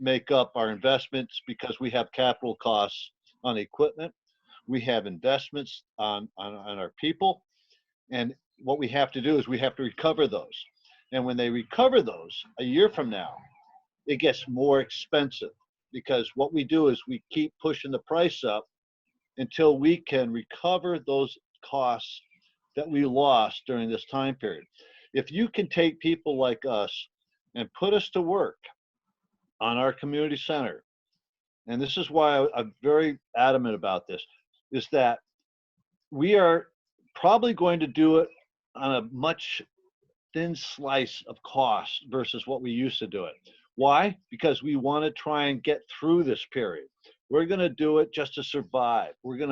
S5: make up our investments, because we have capital costs on equipment, we have investments on our people, and what we have to do is we have to recover those. And when they recover those a year from now, it gets more expensive, because what we do is we keep pushing the price up until we can recover those costs that we lost during this time period. If you can take people like us and put us to work on our community center, and this is why I'm very adamant about this, is that we are probably going to do it on a much thin slice of cost versus what we used to do it. Why? Because we want to try and get through this period. We're going to do it just to survive. We're not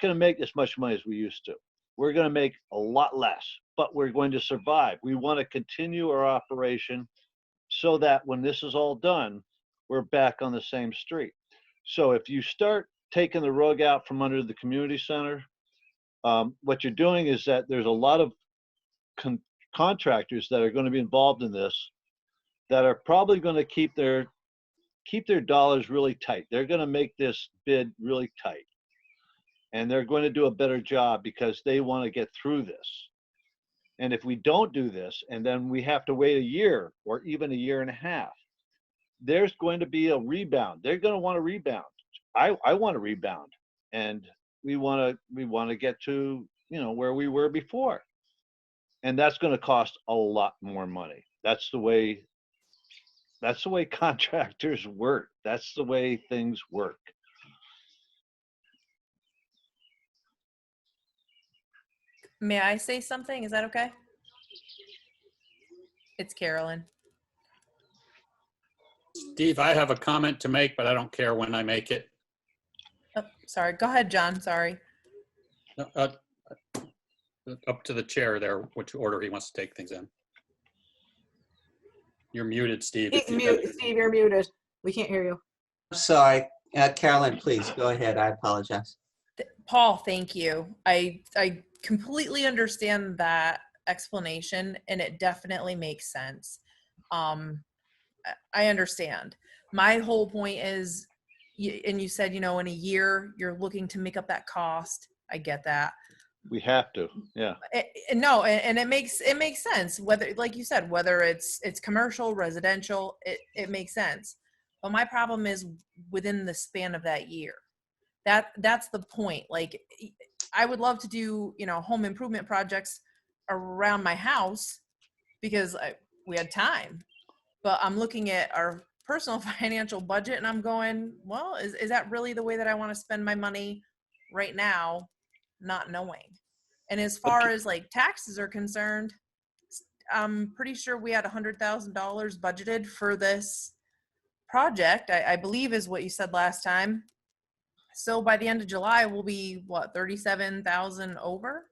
S5: going to make as much money as we used to. We're going to make a lot less, but we're going to survive. We want to continue our operation so that when this is all done, we're back on the same street. So if you start taking the rug out from under the community center, what you're doing is that there's a lot of contractors that are going to be involved in this that are probably going to keep their dollars really tight. They're going to make this bid really tight, and they're going to do a better job because they want to get through this. And if we don't do this, and then we have to wait a year or even a year and a half, there's going to be a rebound. They're going to want to rebound. I want to rebound, and we want to get to where we were before, and that's going to cost a lot more money. That's the way contractors work. That's the way things work.
S9: May I say something? Is that okay? It's Carolyn.
S2: Steve, I have a comment to make, but I don't care when I make it.
S9: Oh, sorry. Go ahead, John. Sorry.
S2: Up to the chair there, which order he wants to take things in. You're muted, Steve.
S7: He's mute. Steve, you're muted. We can't hear you.
S1: Sorry, Carolyn, please go ahead. I apologize.
S9: Paul, thank you. I completely understand that explanation, and it definitely makes sense. I understand. My whole point is, and you said, in a year you're looking to make up that cost. I get that.
S5: We have to, yeah.
S9: No, and it makes sense. Whether, like you said, whether it's commercial, residential, it makes sense. But my problem is within the span of that year. That's the point. Like, I would love to do, home improvement projects around my house because we had time. But I'm looking at our personal financial budget and I'm going, well, is that really the way that I want to spend my money right now, not knowing? And as far as like taxes are concerned, I'm pretty sure we had $100,000 budgeted for this project, I believe is what you said last time. So by the end of July, we'll be, what, 37,000 over?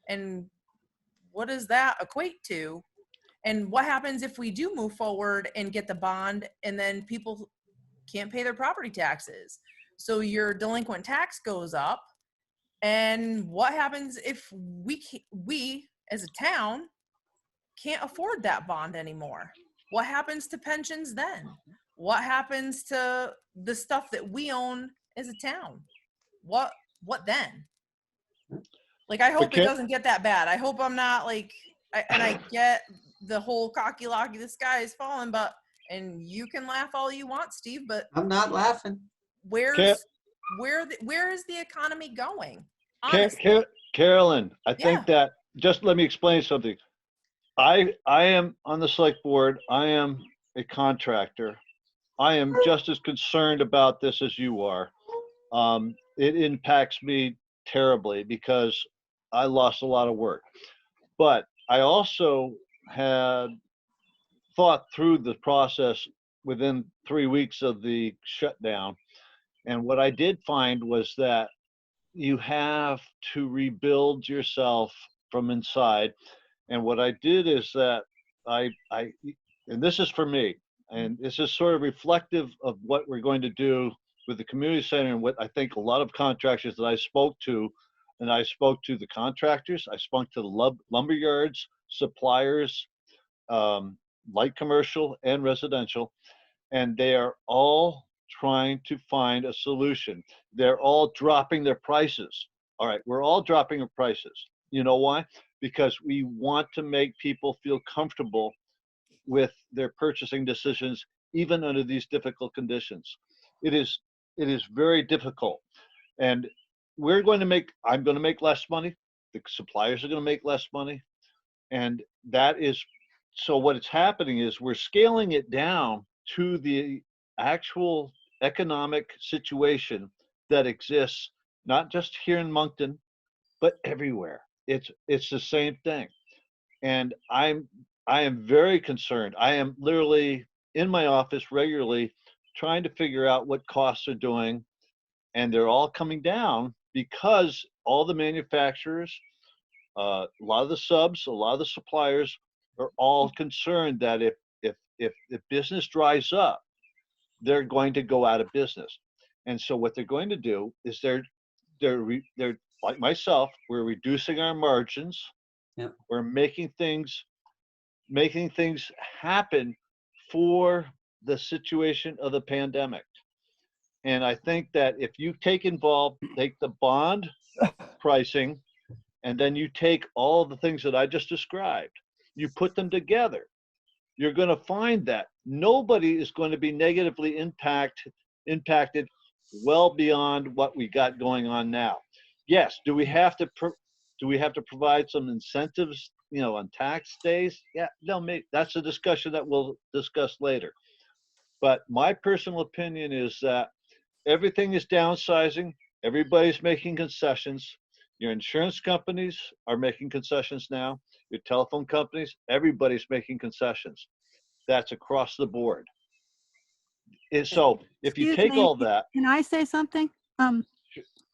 S9: And what does that equate to? And what happens if we do move forward and get the bond and then people can't pay their property taxes? So your delinquent tax goes up. And what happens if we as a town can't afford that bond anymore? What happens to pensions then? What happens to the stuff that we own as a town? What then? Like, I hope it
S5: can't-
S9: doesn't get that bad. I hope I'm not like, I get the whole cocky locky, the sky is falling, and you can laugh all you want, Steve, but
S1: I'm not laughing.
S9: where is the economy going?
S5: Ca- Carolyn, I
S9: Yeah.
S5: think that, just let me explain something. I am on the select board. I am a contractor. I am just as concerned about this as you are. It impacts me terribly because I lost a lot of work. But I also had thought through the process within 3 weeks of the shutdown. And what I did find was that you have to rebuild yourself from inside. And what I did is that and this is for me, and this is sort of reflective of what we're going to do with the community center and what I think a lot of contractors that I spoke to, and I spoke to the contractors, I spoke to the lumber yards, suppliers, light commercial and residential, and they are all trying to find a solution. They're all dropping their prices. All right, we're all dropping our prices. You know why? Because we want to make people feel comfortable with their purchasing decisions, even under these difficult conditions. It is very difficult. And I'm going to make less money. The suppliers are going to make less money. And so what's happening is we're scaling it down to the actual economic situation that exists, not just here in Moncton, but everywhere. It's the same thing. And I am very concerned. I am literally in my office regularly trying to figure out what costs are doing, and they're all coming down because all the manufacturers, a lot of the subs, a lot of the suppliers are all concerned that if business dries up, they're going to go out of business. And so what they're going to do is they're like myself, we're reducing our margins.
S1: Yep.
S5: We're making things happen for the situation of the pandemic. And I think that if you take the bond pricing, and then you take all the things that I just described, you put them together, you're going to find that nobody is going to be negatively impacted well beyond what we got going on now. Yes, do we have to provide some incentives, on tax days? Yeah, no, maybe that's a discussion that we'll discuss later. But my personal opinion is that everything is downsizing. Everybody's making concessions. Your insurance companies are making concessions now. Your telephone companies, everybody's making concessions. That's across the board. So if you
S10: Excuse
S5: take
S10: me,
S5: all that,
S10: Can I say something?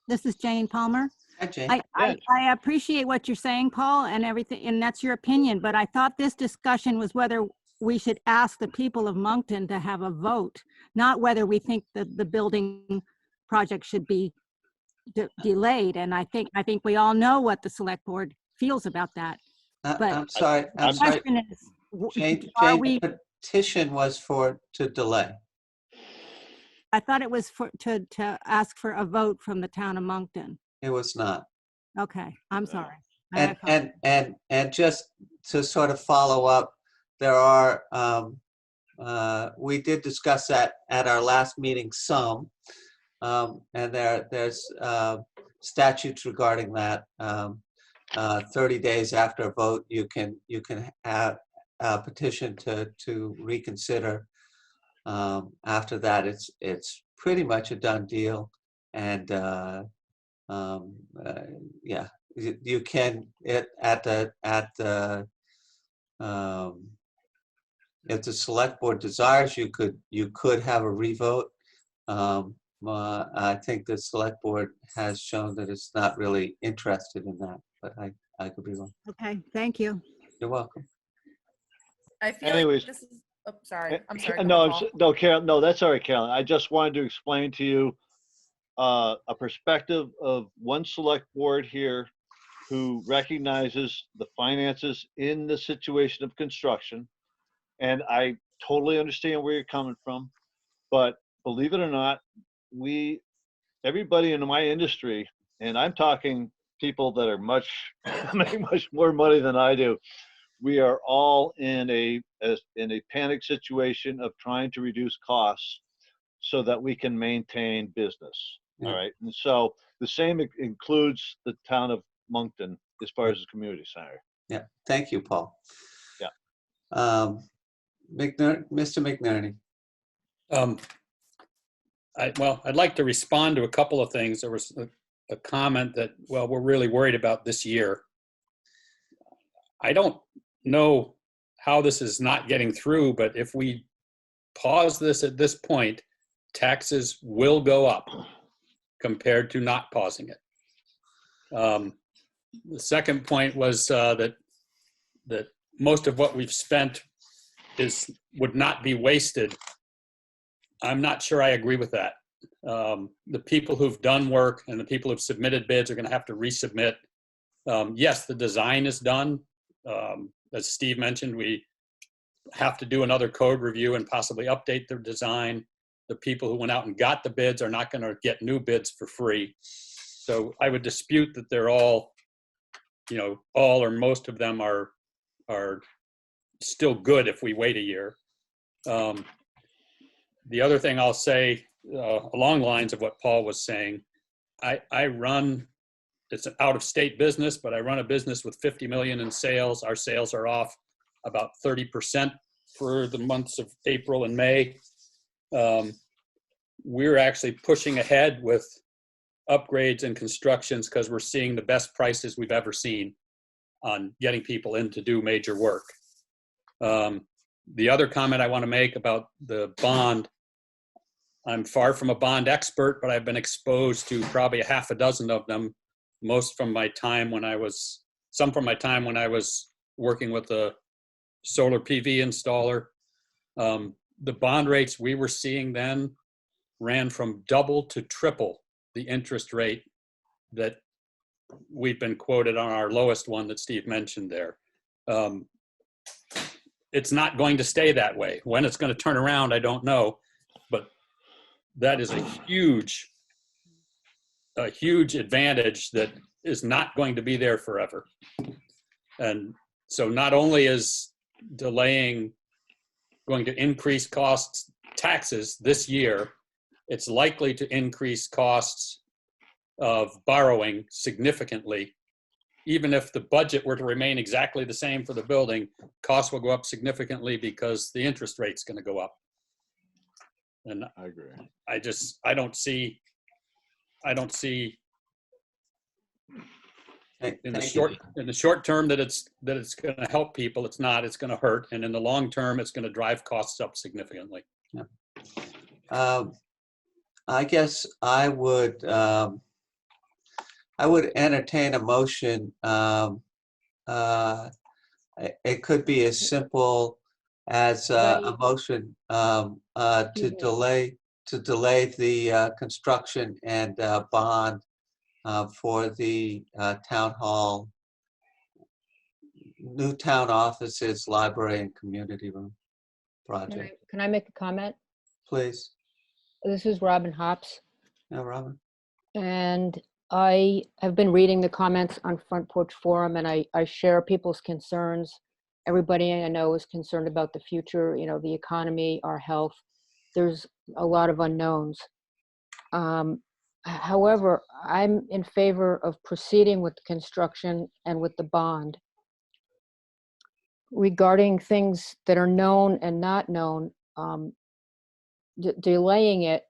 S10: This is Jane Palmer.
S1: Hi, Jane.
S10: I appreciate what you're saying, Paul, and everything, and that's your opinion, but I thought this discussion was whether we should ask the people of Moncton to have a vote, not whether we think that the building project should be delayed. And I think we all know what the select board feels about that. But
S1: I'm sorry.
S10: the question is,
S1: Jane,
S10: are
S1: Jane,
S10: we,
S1: the petition was to delay.
S10: I thought it was to ask for a vote from the town of Moncton.
S1: It was not.
S10: Okay, I'm sorry. I
S1: And just to sort of follow up, there are, we did discuss that at our last meeting some, and there's statutes regarding that. 30 days after a vote, you can have a petition to reconsider. After that, it's pretty much a done deal, and yeah, you can if the select board desires, you could have a revote. I think the select board has shown that it's not really interested in that, but I could be wrong.
S10: Okay, thank you.
S1: You're welcome.
S9: I feel
S5: Anyways.
S9: like this is, oh, sorry, I'm sorry. go
S5: No,
S9: ahead, Paul.
S5: no, Carol, no, that's all right, Carolyn. I just wanted to explain to you a perspective of one select board here who recognizes the finances in the situation of construction. And I totally understand where you're coming from, but believe it or not, everybody in my industry, and I'm talking people that are make much more money than I do, we are all in a panic situation of trying to reduce costs so that we can maintain business.
S1: Yeah.
S5: All right. And so the same includes the town of Moncton as far as the community center.
S1: Yeah, thank you, Paul.
S5: Yeah.
S1: Mr. McNerney.
S2: Well, I'd like to respond to a couple of things. There was a comment that, well, we're really worried about this year. I don't know how this is not getting through, but if we pause this at this point, taxes will go up compared to not pausing it. The second point was that most of what we've spent would not be wasted. I'm not sure I agree with that. The people who've done work and the people who've submitted bids are going to have to resubmit. Yes, the design is done. As Steve mentioned, we have to do another code review and possibly update their design. The people who went out and got the bids are not going to get new bids for free. So I would dispute that they're all, all or most of them are still good if we wait a year. The other thing I'll say along the lines of what Paul was saying, I run, it's an out-of-state business, but I run a business with 50 million in sales. Our sales are off about 30% for the months of April and May. We're actually pushing ahead with upgrades and constructions because we're seeing the best prices we've ever seen on getting people in to do major work. The other comment I want to make about the bond, I'm far from a bond expert, but I've been exposed to probably a half a dozen of them, some from my time when I was working with a solar PV installer. The bond rates we were seeing then ran from double to triple the interest rate that we've been quoted on our lowest one that Steve mentioned there. It's not going to stay that way. When it's going to turn around, I don't know, but that is a huge advantage that is not going to be there forever. And so not only is delaying going to increase costs, taxes this year, it's likely to increase costs of borrowing significantly. Even if the budget were to remain exactly the same for the building, costs will go up significantly because the interest rate's going to go up. And
S5: I agree.
S2: I don't see in the short term that it's going to help people. It's not. It's going to hurt, and in the long term, it's going to drive costs up significantly.
S1: Yeah. I guess I would entertain a motion. It could be as simple as a motion to delay the construction and bond for the town hall, new town offices, library, and community room project.
S11: Can I make a comment?
S1: Please.
S11: This is Robin Hops,
S1: Yeah, Robin.
S11: and I have been reading the comments on Front Porch Forum, and I share people's concerns. Everybody I know is concerned about the future, the economy, our health. There's a lot of unknowns. However, I'm in favor of proceeding with the construction and with the bond. Regarding things that are known and not known, delaying it,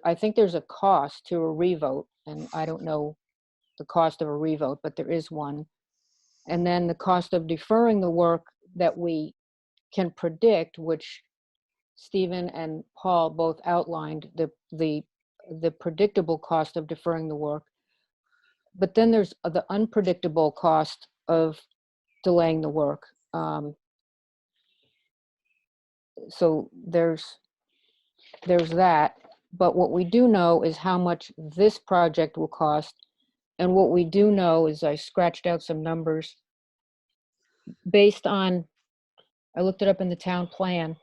S11: I think there's a cost to a revote, and I don't know the cost of a revote, but there is one. And then the cost of deferring the work that we can predict, which Stephen and Paul both outlined, the predictable cost of deferring the work. But then there's the unpredictable cost of delaying the work. so there's that. But what we do know is how much this project will cost. And what we do know is I scratched out some numbers based on, I looked it up in the town plan.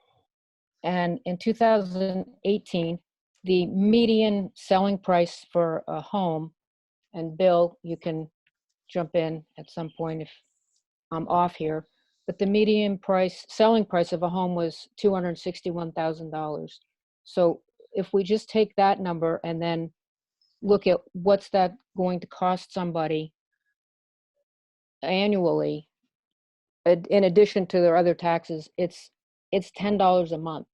S11: And in 2018, the median selling price for a home, and Bill, you can jump in at some point if I'm off here, but the median selling price of a home was $261,000. So if we just take that number and then look at what's that going to cost somebody annually, in addition to their other taxes, it's $10 a month.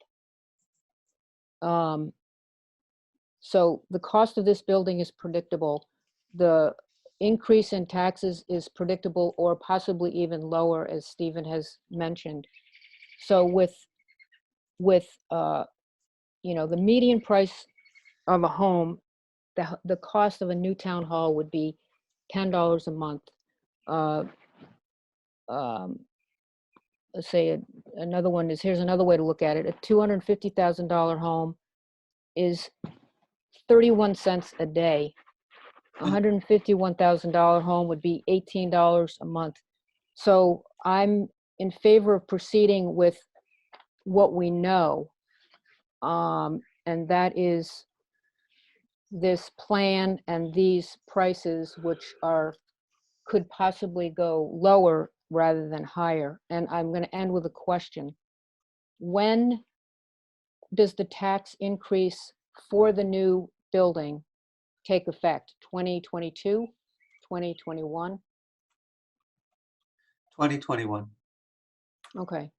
S11: So the cost of this building is predictable. The increase in taxes is predictable or possibly even lower, as Stephen has mentioned. So with you know, the median price of a home, the cost of a new town hall would be $10 a month. Let's say another one is, here's another way to look at it. A $250,000 home is 31 cents a day. $151,000 home would be $18 a month. So I'm in favor of proceeding with what we know. And that is this plan and these prices, which could possibly go lower rather than higher. And I'm going to end with a question. When does the tax increase for the new building take effect? 2022, 2021?
S1: 2021.
S11: Okay.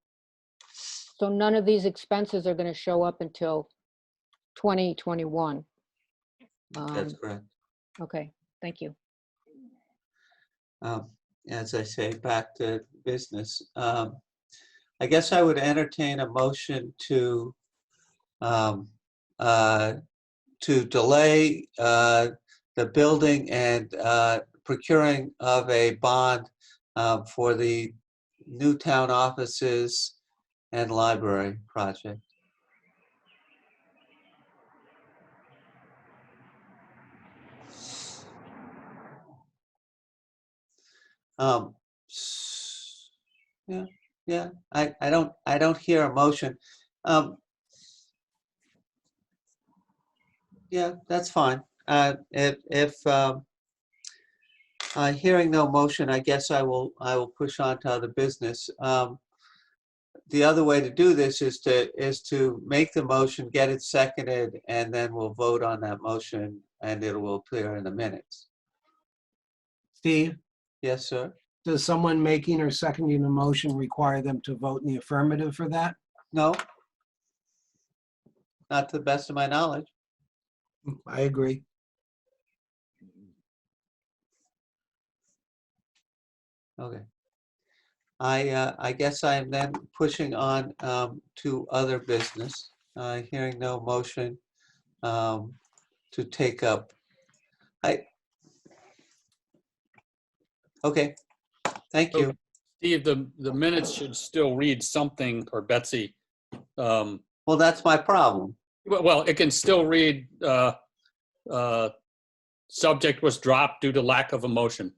S11: So none of these expenses are going to show up until 2021.
S1: That's correct.
S11: Okay, thank you.
S1: As I say, back to business. I guess I would entertain a motion to delay the building and procuring of a bond for the new town offices and library project. Yeah. I don't hear a motion. Yeah, that's fine. If hearing no motion, I guess I will push on to other business. The other way to do this is to make the motion, get it seconded, and then we'll vote on that motion, and it will appear in the minutes.
S4: Steve,
S1: Yes, sir.
S4: does someone making or seconding a motion require them to vote in the affirmative for that?
S1: No, not to the best of my knowledge.
S4: I agree.
S1: Okay. I guess I am then pushing on to other business. Hearing no motion to take up. Okay. Thank you.
S2: Steve, the minutes should still read something, or Betsy.
S1: Well, that's my problem.
S2: Well, it can still read, subject was dropped due to lack of a motion.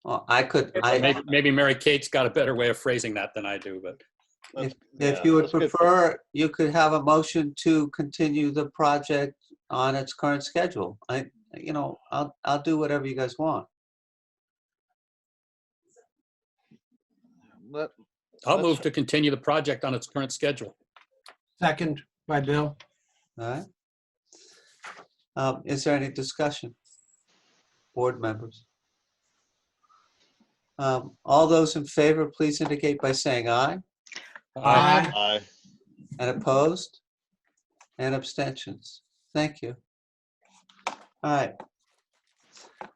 S1: Well,
S2: Maybe Mary Kate's got a better way of phrasing that than I do, but.
S1: If you would prefer, you could have a motion to continue the project on its current schedule. I'll do whatever you guys want.
S2: I'll move to continue the project on its current schedule.
S4: Second by Bill.
S1: All right. Is there any discussion? Board members? All those in favor, please indicate by saying aye.
S4: Aye.
S5: Aye.
S1: And opposed? And abstentions? Thank you. All right.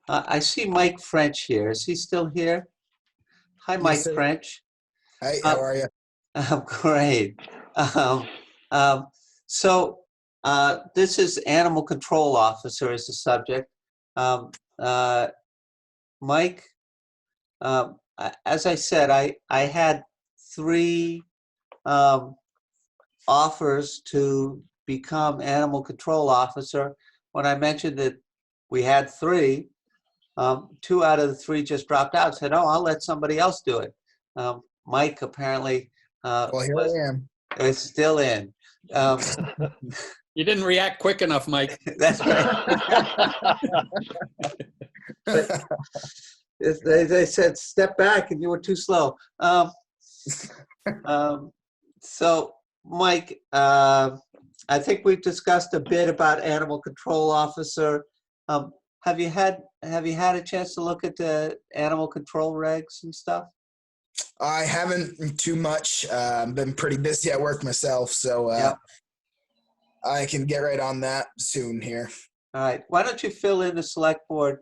S1: I see Mike French here. Is he still here? Hi, Mike
S12: Yes, sir.
S1: French.
S12: Hi, how are you?
S1: Great. So this is animal control officer is the subject. Mike, as I said, I had three offers to become animal control officer. When I mentioned that we had 3, 2 out of the 3 just dropped out, said, oh, I'll let somebody else do it. Mike apparently
S12: Well, here I am.
S1: is still in.
S2: You didn't react quick enough, Mike.
S1: That's right. They said, step back, and you were too slow. So, Mike, I think we've discussed a bit about animal control officer. Have you had a chance to look at the animal control regs and stuff?
S12: I haven't too much. Been pretty busy at work myself, so
S1: Yep.
S12: I can get right on that soon here.
S1: All right. Why don't you fill in the select board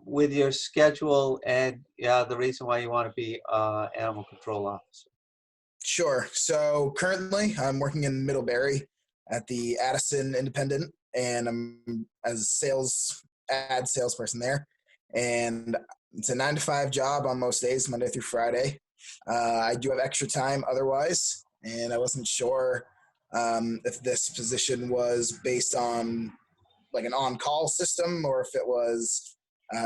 S1: with your schedule and the reason why you want to be animal control officer?
S12: Sure. So currently, I'm working in Middlebury at the Addison Independent, and I'm as ad salesperson there. And it's a 9-to-5 job on most days, Monday through Friday. I do have extra time otherwise, and I wasn't sure if this position was based on like an on-call system or if it was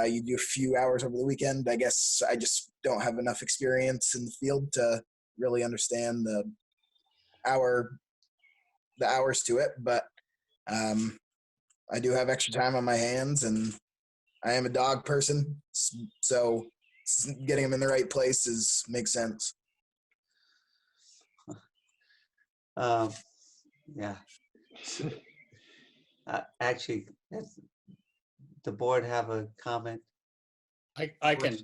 S12: you do a few hours over the weekend. I guess I just don't have enough experience in the field to really understand the hours to it, but I do have extra time on my hands, and I am a dog person, so getting them in the right places makes sense.
S1: Yeah. Actually, the board have a comment?
S2: I can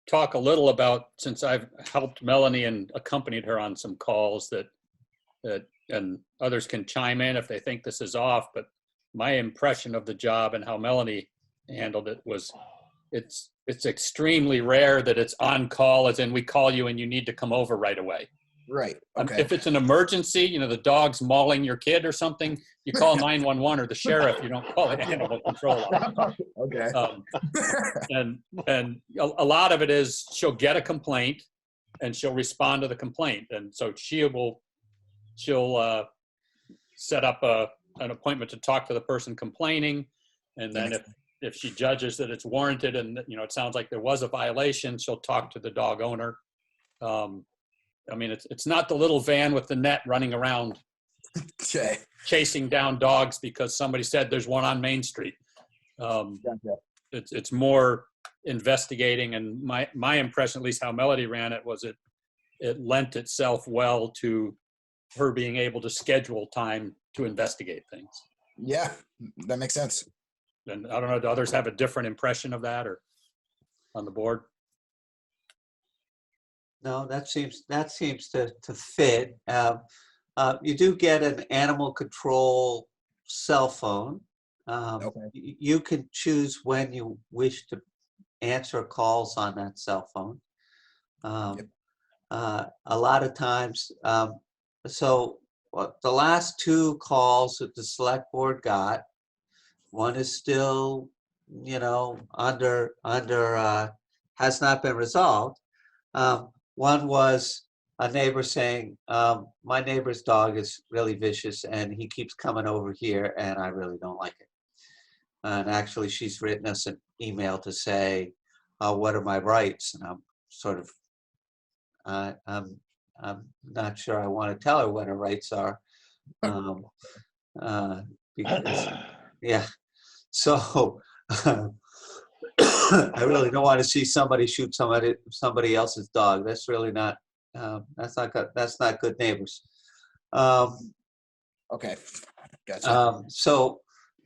S2: talk a little about, since I've helped Melanie and accompanied her on some calls that and others can chime in if they think this is off, but my impression of the job and how Melanie handled it was it's extremely rare that it's on call, as in we call you and you need to come over right away.
S12: Right. Okay.
S2: If it's an emergency, the dog's mauling your kid or something, you call 911 or the sheriff. You don't call an animal control officer.
S12: Okay.
S2: And a lot of it is she'll get a complaint and she'll respond to the complaint, and so she'll set up an appointment to talk to the person complaining, and then if she judges that it's warranted and it sounds like there was a violation, she'll talk to the dog owner. I mean, it's not the little van with the net running around chasing down dogs because somebody said there's one on Main Street. It's more investigating, and my impression, at least how Melody ran it, was it lent itself well to her being able to schedule time to investigate things.
S12: Yeah, that makes sense.
S2: And I don't know, do others have a different impression of that or on the board?
S1: No, that seems to fit. You do get an animal control cell phone.
S12: Okay.
S1: You can choose when you wish to answer calls on that cell phone. A lot of times, so the last 2 calls that the select board got, one is still, under has not been resolved. One was a neighbor saying, my neighbor's dog is really vicious and he keeps coming over here and I really don't like it. And actually she's written us an email to say, what are my rights? And I'm sort of, I'm not sure I want to tell her what her rights are. Because, yeah. So I really don't want to see somebody shoot somebody else's dog. That's really not. That's not good. That's not good neighbors.
S12: Okay, gotcha.
S1: So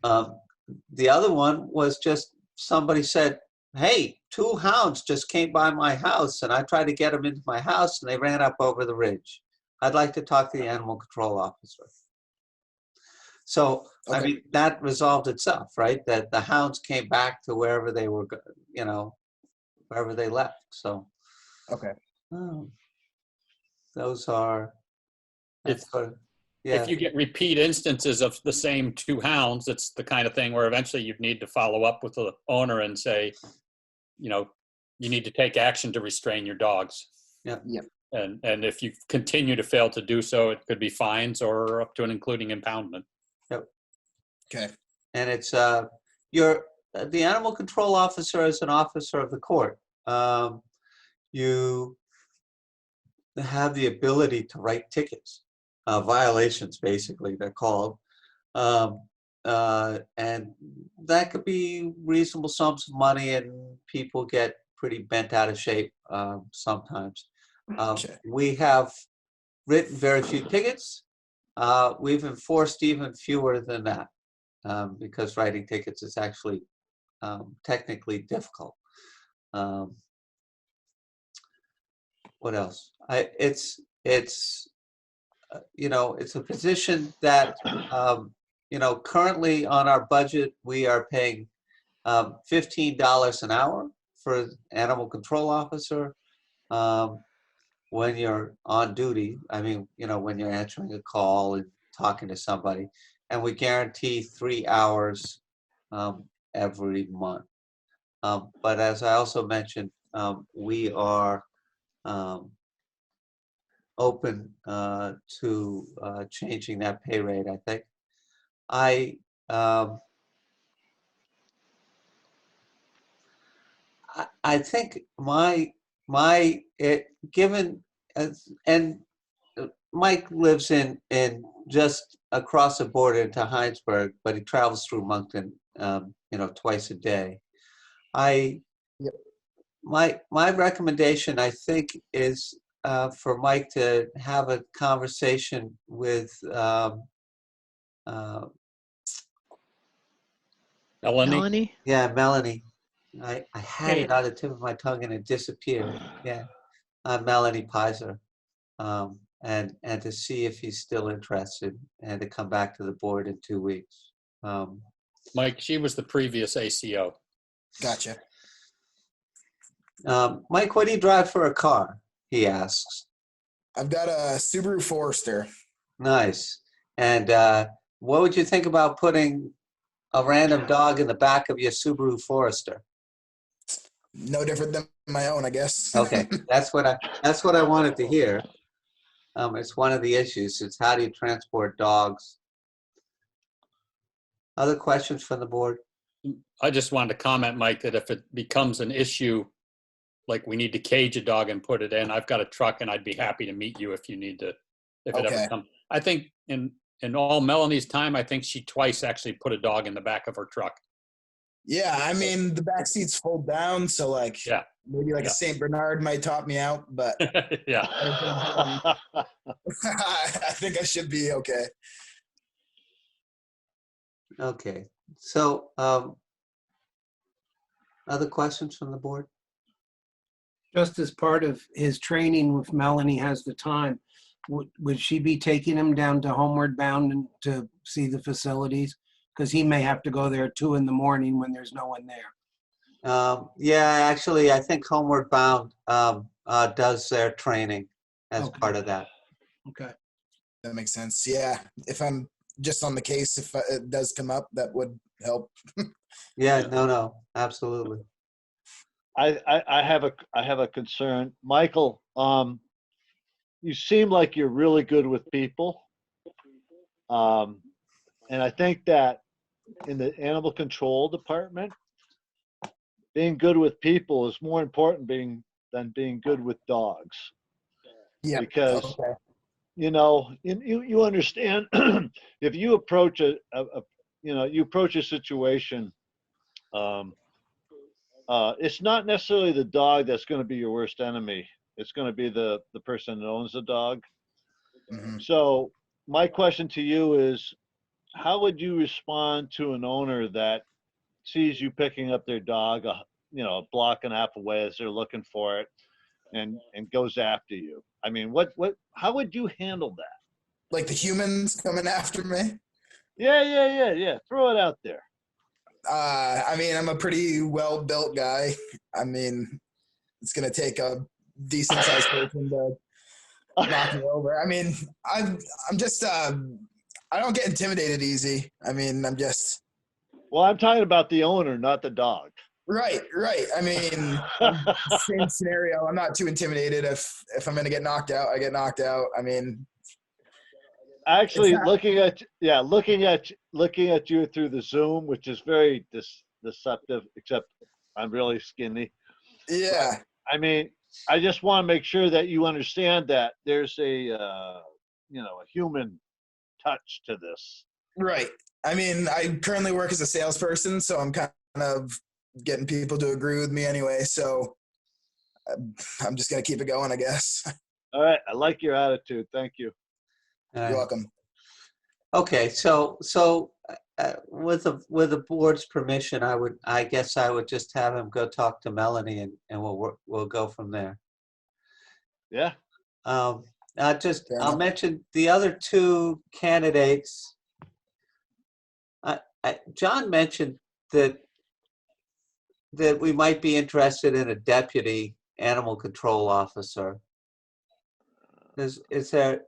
S1: the other one was just somebody said, "Hey, 2 hounds just came by my house, and I tried to get them into my house, and they ran up over the ridge. I'd like to talk to the animal control officer." So, I mean, that resolved itself, right? That the hounds came back to wherever they were, wherever they left. So, those are,
S2: If you get repeat instances of the same 2 hounds, it's the kind of thing where eventually you'd need to follow up with the owner and say, you need to take action to restrain your dogs.
S1: Yeah.
S2: And if you continue to fail to do so, it could be fines or up to and including impoundment.
S12: Okay.
S1: And it's the animal control officer is an officer of the court. You have the ability to write tickets, violations, basically they're called, and that could be reasonable sums of money, and people get pretty bent out of shape sometimes.
S12: Okay.
S1: We have written very few tickets. We've enforced even fewer than that because writing tickets is actually technically difficult. What else? It's it's a position that currently on our budget we are paying $15 an hour for animal control officer. When you're on duty, I mean, when you're answering a call and talking to somebody, and we guarantee 3 hours every month. But as I also mentioned, we are open to changing that pay rate, I think. I think given and Mike lives in just across the border into Heinsberg, but he travels through Moncton, twice a day.
S12: Yep.
S1: My recommendation, I think, is for Mike to have a conversation with
S2: Melanie?
S1: Yeah, Melanie. I had it on the tip of my tongue and it disappeared. Yeah, Melanie Pizer, and to see if he's still interested and to come back to the board in 2 weeks.
S2: Mike, she was the previous ACO.
S12: Gotcha.
S1: Mike, what do you drive for a car? He asks.
S12: I've got a Subaru Forester.
S1: Nice. And what would you think about putting a random dog in the back of your Subaru Forester?
S12: No different than my own, I guess.
S1: Okay, that's what I wanted to hear. It's one of the issues. It's how do you transport dogs? Other questions from the board?
S2: I just wanted to comment, Mike, that if it becomes an issue, like we need to cage a dog and put it in, I've got a truck and I'd be happy to meet you if you need to, if it ever comes. I think in all Melanie's time, I think she twice actually put a dog in the back of her truck.
S12: Yeah, I mean, the back seats fold down, so maybe a St. Bernard might top me out, but
S2: yeah.
S12: I think I should be okay.
S1: Okay, so other questions from the board?
S4: Just as part of his training, if Melanie has the time, would she be taking him down to Homeward Bound and to see the facilities? Because he may have to go there at 2 in the morning when there's no one there.
S1: Yeah, actually, I think Homeward Bound does their training as part of that.
S4: Okay.
S12: That makes sense. Yeah, if I'm just on the case, if it does come up, that would help.
S1: Yeah, no, absolutely.
S5: I have a concern, Michael. You seem like you're really good with people, and I think that in the animal control department, being good with people is more important than being good with dogs.
S12: Yeah,
S5: because you understand if you approach a situation. It's not necessarily the dog that's going to be your worst enemy. It's going to be the person that owns the dog.
S12: Mm-hmm.
S5: So my question to you is, how would you respond to an owner that sees you picking up their dog, a block and a half away as they're looking for it, and goes after you? I mean, how would you handle that?
S12: Like the humans coming after me?
S5: Yeah. Throw it out there.
S12: I mean, I'm a pretty well-built guy. I mean, it's going to take a decent-sized person to knock me over. I mean, I'm just, I don't get intimidated easy. I mean, I'm just.
S5: Well, I'm talking about the owner, not the dog.
S12: Right, right. I mean, same scenario. I'm not too intimidated. If I'm gonna get knocked out, I get knocked out. I mean,
S5: Actually,
S12: It's not-
S5: looking at you through the Zoom, which is very deceptive, except I'm really skinny.
S12: yeah,
S5: I mean, I just want to make sure that you understand that there's a a human touch to this.
S12: right. I mean, I currently work as a salesperson, so I'm kind of getting people to agree with me anyway. So I'm just gonna keep it going, I guess.
S5: All right, I like your attitude. Thank you.
S1: All
S12: You're
S1: right.
S12: welcome.
S1: Okay, so with the board's permission, I guess I would just have him go talk to Melanie and we'll go from there.
S5: Yeah.
S1: I'll
S12: Fair enough.
S1: mention the other two candidates. John mentioned that we might be interested in a deputy animal control officer. Is there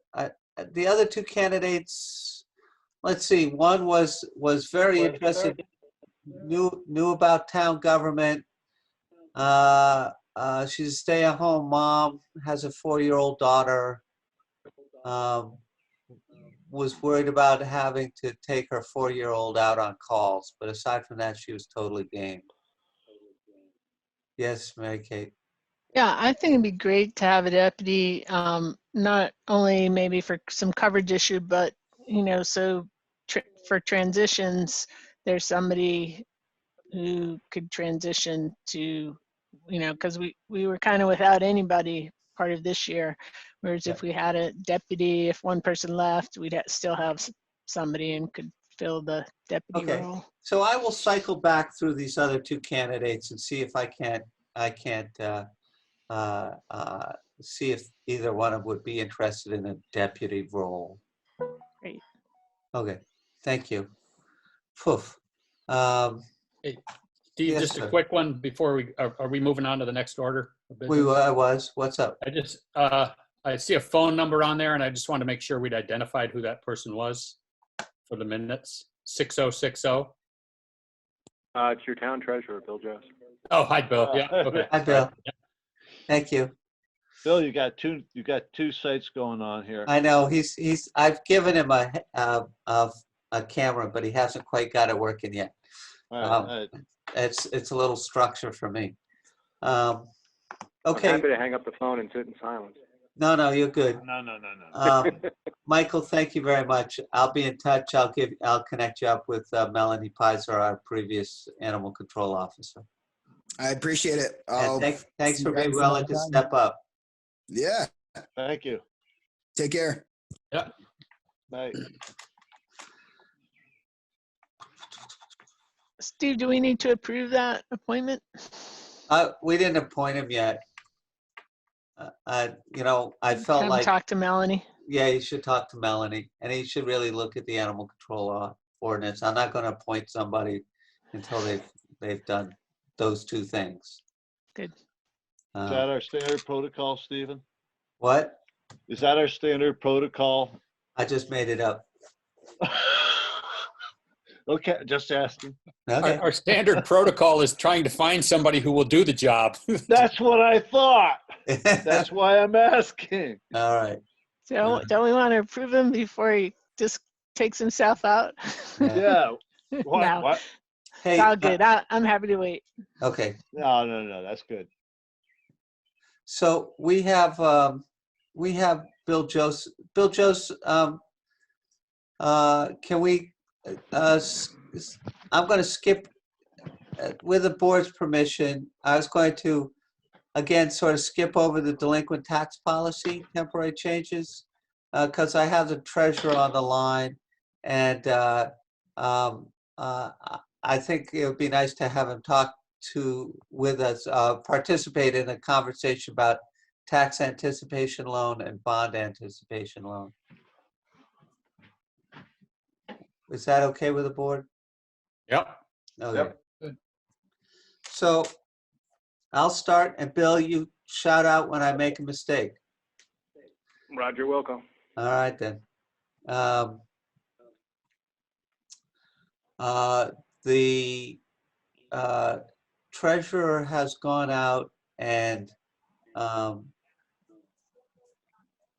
S1: the other two candidates? Let's see. One was very interested, knew about town government. She's a stay-at-home mom, has a 4-year-old daughter. Was worried about having to take her 4-year-old out on calls, but aside from that, she was totally game. Yes, Mary Kate.
S3: Yeah, I think it'd be great to have a deputy, not only maybe for some coverage issue, but, so for transitions, there's somebody who could transition to, because we were kind of without anybody part of this year. Whereas if we had a deputy, if one person left, we'd still have somebody and could fill the deputy
S1: Okay,
S3: role.
S1: so I will cycle back through these other two candidates and see if I can't see if either one of them would be interested in a deputy role.
S3: Great.
S1: Okay, thank you. Poof.
S2: Hey, Steve,
S1: Yes,
S2: just
S1: sir.
S2: a quick one before are we moving on to the next order of business?
S1: What's up?
S2: I see a phone number on there and I just wanted to make sure we'd identified who that person was for the minutes. 6060.
S13: It's your town treasurer, Bill Jones.
S2: Oh, hi, Bill. Yeah, okay.
S1: Hi, Bill. Thank you.
S5: Bill, you got two sites going on here.
S1: I know I've given him a camera, but he hasn't quite got it working yet.
S5: All right.
S1: It's a little structure for me.
S13: I'm
S1: Okay.
S13: happy to hang up the phone and sit in silence.
S1: No, you're good.
S5: No.
S1: Michael, thank you very much. I'll be in touch. I'll connect you up with Melanie Pizer, our previous animal control officer.
S12: I appreciate it.
S1: And thanks for being
S12: guys
S1: willing to step up.
S12: Yeah.
S5: Thank you.
S12: Take care.
S2: Yeah.
S5: Bye.
S3: Steve, do we need to approve that appointment?
S1: We didn't appoint him yet. I felt
S3: Have
S1: like,
S3: talk to Melanie.
S1: yeah, you should talk to Melanie, and he should really look at the animal control ordinance. I'm not going to appoint somebody until they've done those two things.
S3: Good.
S5: Is that our standard protocol, Stephen?
S1: What?
S5: Is that our standard protocol?
S1: I just made it up.
S5: Okay, just asking.
S1: Okay.
S2: Our standard protocol is trying to find somebody who will do the job.
S5: That's what I thought. That's why I'm asking.
S1: All right.
S3: So don't we want to approve him before he just takes himself out?
S5: Yeah. What?
S3: No,
S5: What?
S1: Hey,
S3: it's all good. I'm happy to wait.
S1: Okay.
S5: No. That's good.
S1: So we have Bill Joseph. Bill Joseph, can we? I'm going to skip, with the board's permission. I was going to, again, sort of skip over the delinquent tax policy temporary changes, because I have the treasurer on the line, and I think it would be nice to have him talk with us, participate in a conversation about tax anticipation loan and bond anticipation loan. Is that okay with the board?
S2: Yep.
S1: Okay. Good. So I'll start, and Bill, you shout out when I make a mistake.
S13: Roger, welcome.
S1: All right then. The treasurer has gone out and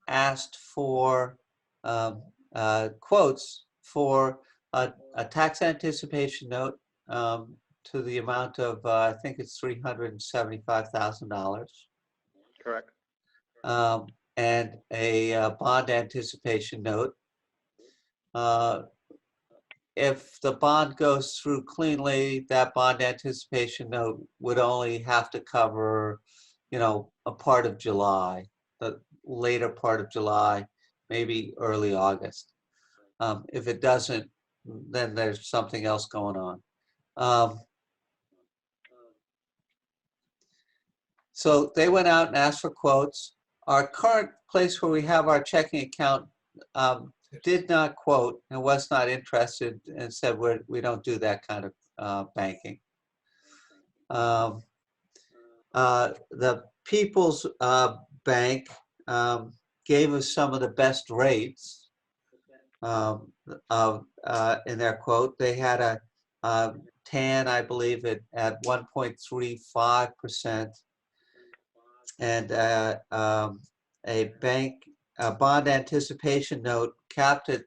S1: asked for quotes for a tax anticipation note to the amount of, I think it's $375,000.
S13: Correct.
S1: And a bond anticipation note. If the bond goes through cleanly, that bond anticipation note would only have to cover, a part of July, the later part of July, maybe early August. If it doesn't, then there's something else going on. So they went out and asked for quotes. Our current place where we have our checking account did not quote and was not interested and said we don't do that kind of banking. The People's Bank gave us some of the best rates in their quote. They had a TAN, I believe, at 1.35%, and a bond anticipation note capped at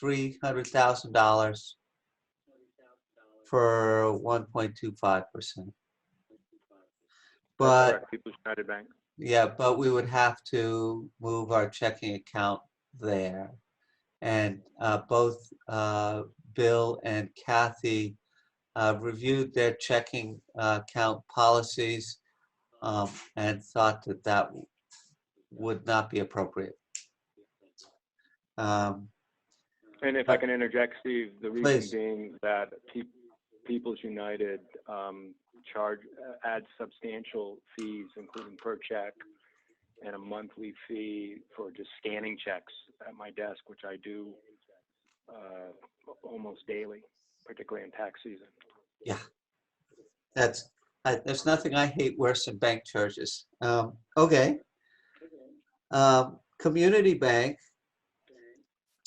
S1: $300,000 for 1.25%. But
S13: Correct. People's United Bank.
S1: yeah, but we would have to move our checking account there. And both Bill and Kathy reviewed their checking account policies and thought that would not be appropriate.
S13: And if I can interject, Steve, the reason
S1: Please.
S13: being that People's United adds substantial fees, including per check and a monthly fee for just scanning checks at my desk, which I do almost daily, particularly in tax season.
S1: Yeah, there's nothing I hate worse than bank charges. Okay. Community Bank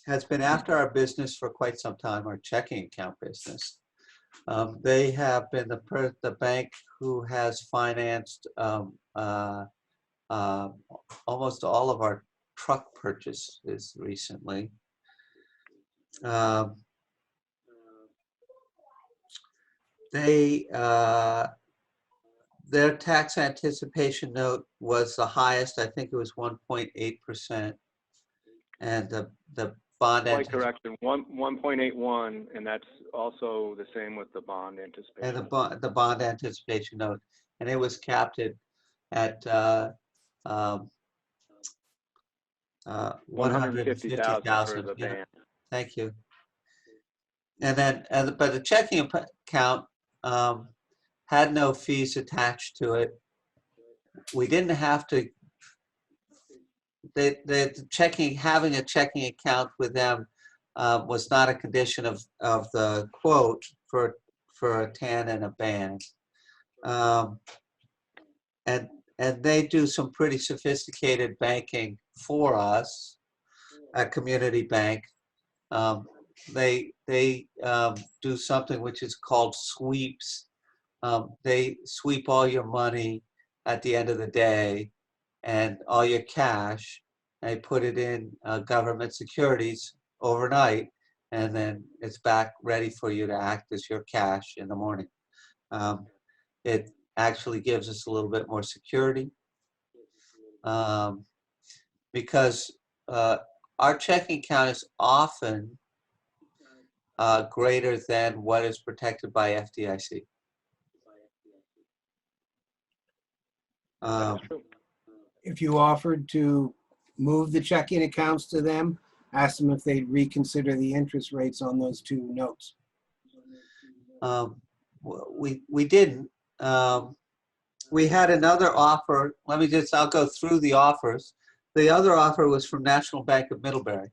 S1: has been after our business for quite some time, our checking account business. They have been the bank who has financed almost all of our truck purchases recently. Their tax anticipation note was the highest. I think it was 1.8%, and the bond
S13: Slight correction, 1.81, and that's also the same with the bond anticipation.
S1: and the bond anticipation note, and it was capped at $150,000
S13: for the band.
S1: Thank you. And then, but the checking account had no fees attached to it. We didn't have to. Having a checking account with them was not a condition of the quote for a TAN and a band. And they do some pretty sophisticated banking for us at Community Bank. They do something which is called sweeps. They sweep all your money at the end of the day and all your cash. They put it in government securities overnight, and then it's back ready for you to act as your cash in the morning. It actually gives us a little bit more security because our checking account is often greater than what is protected by FDIC.
S4: If you offered to move the checking accounts to them, ask them if they'd reconsider the interest rates on those two notes.
S1: We didn't. We had another offer. I'll go through the offers. The other offer was from National Bank of Middlebury.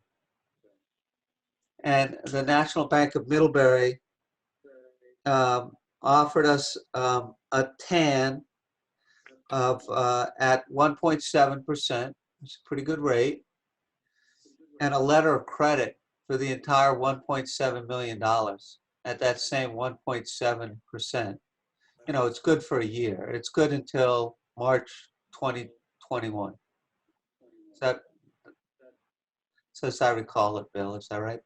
S1: And the National Bank of Middlebury offered us a TAN of at 1.7%, which is a pretty good rate, and a letter of credit for the entire $1.7 million at that same 1.7%. you know, it's good for a year. It's good until March 2021. Is that, so as I recall it, Bill, is that right?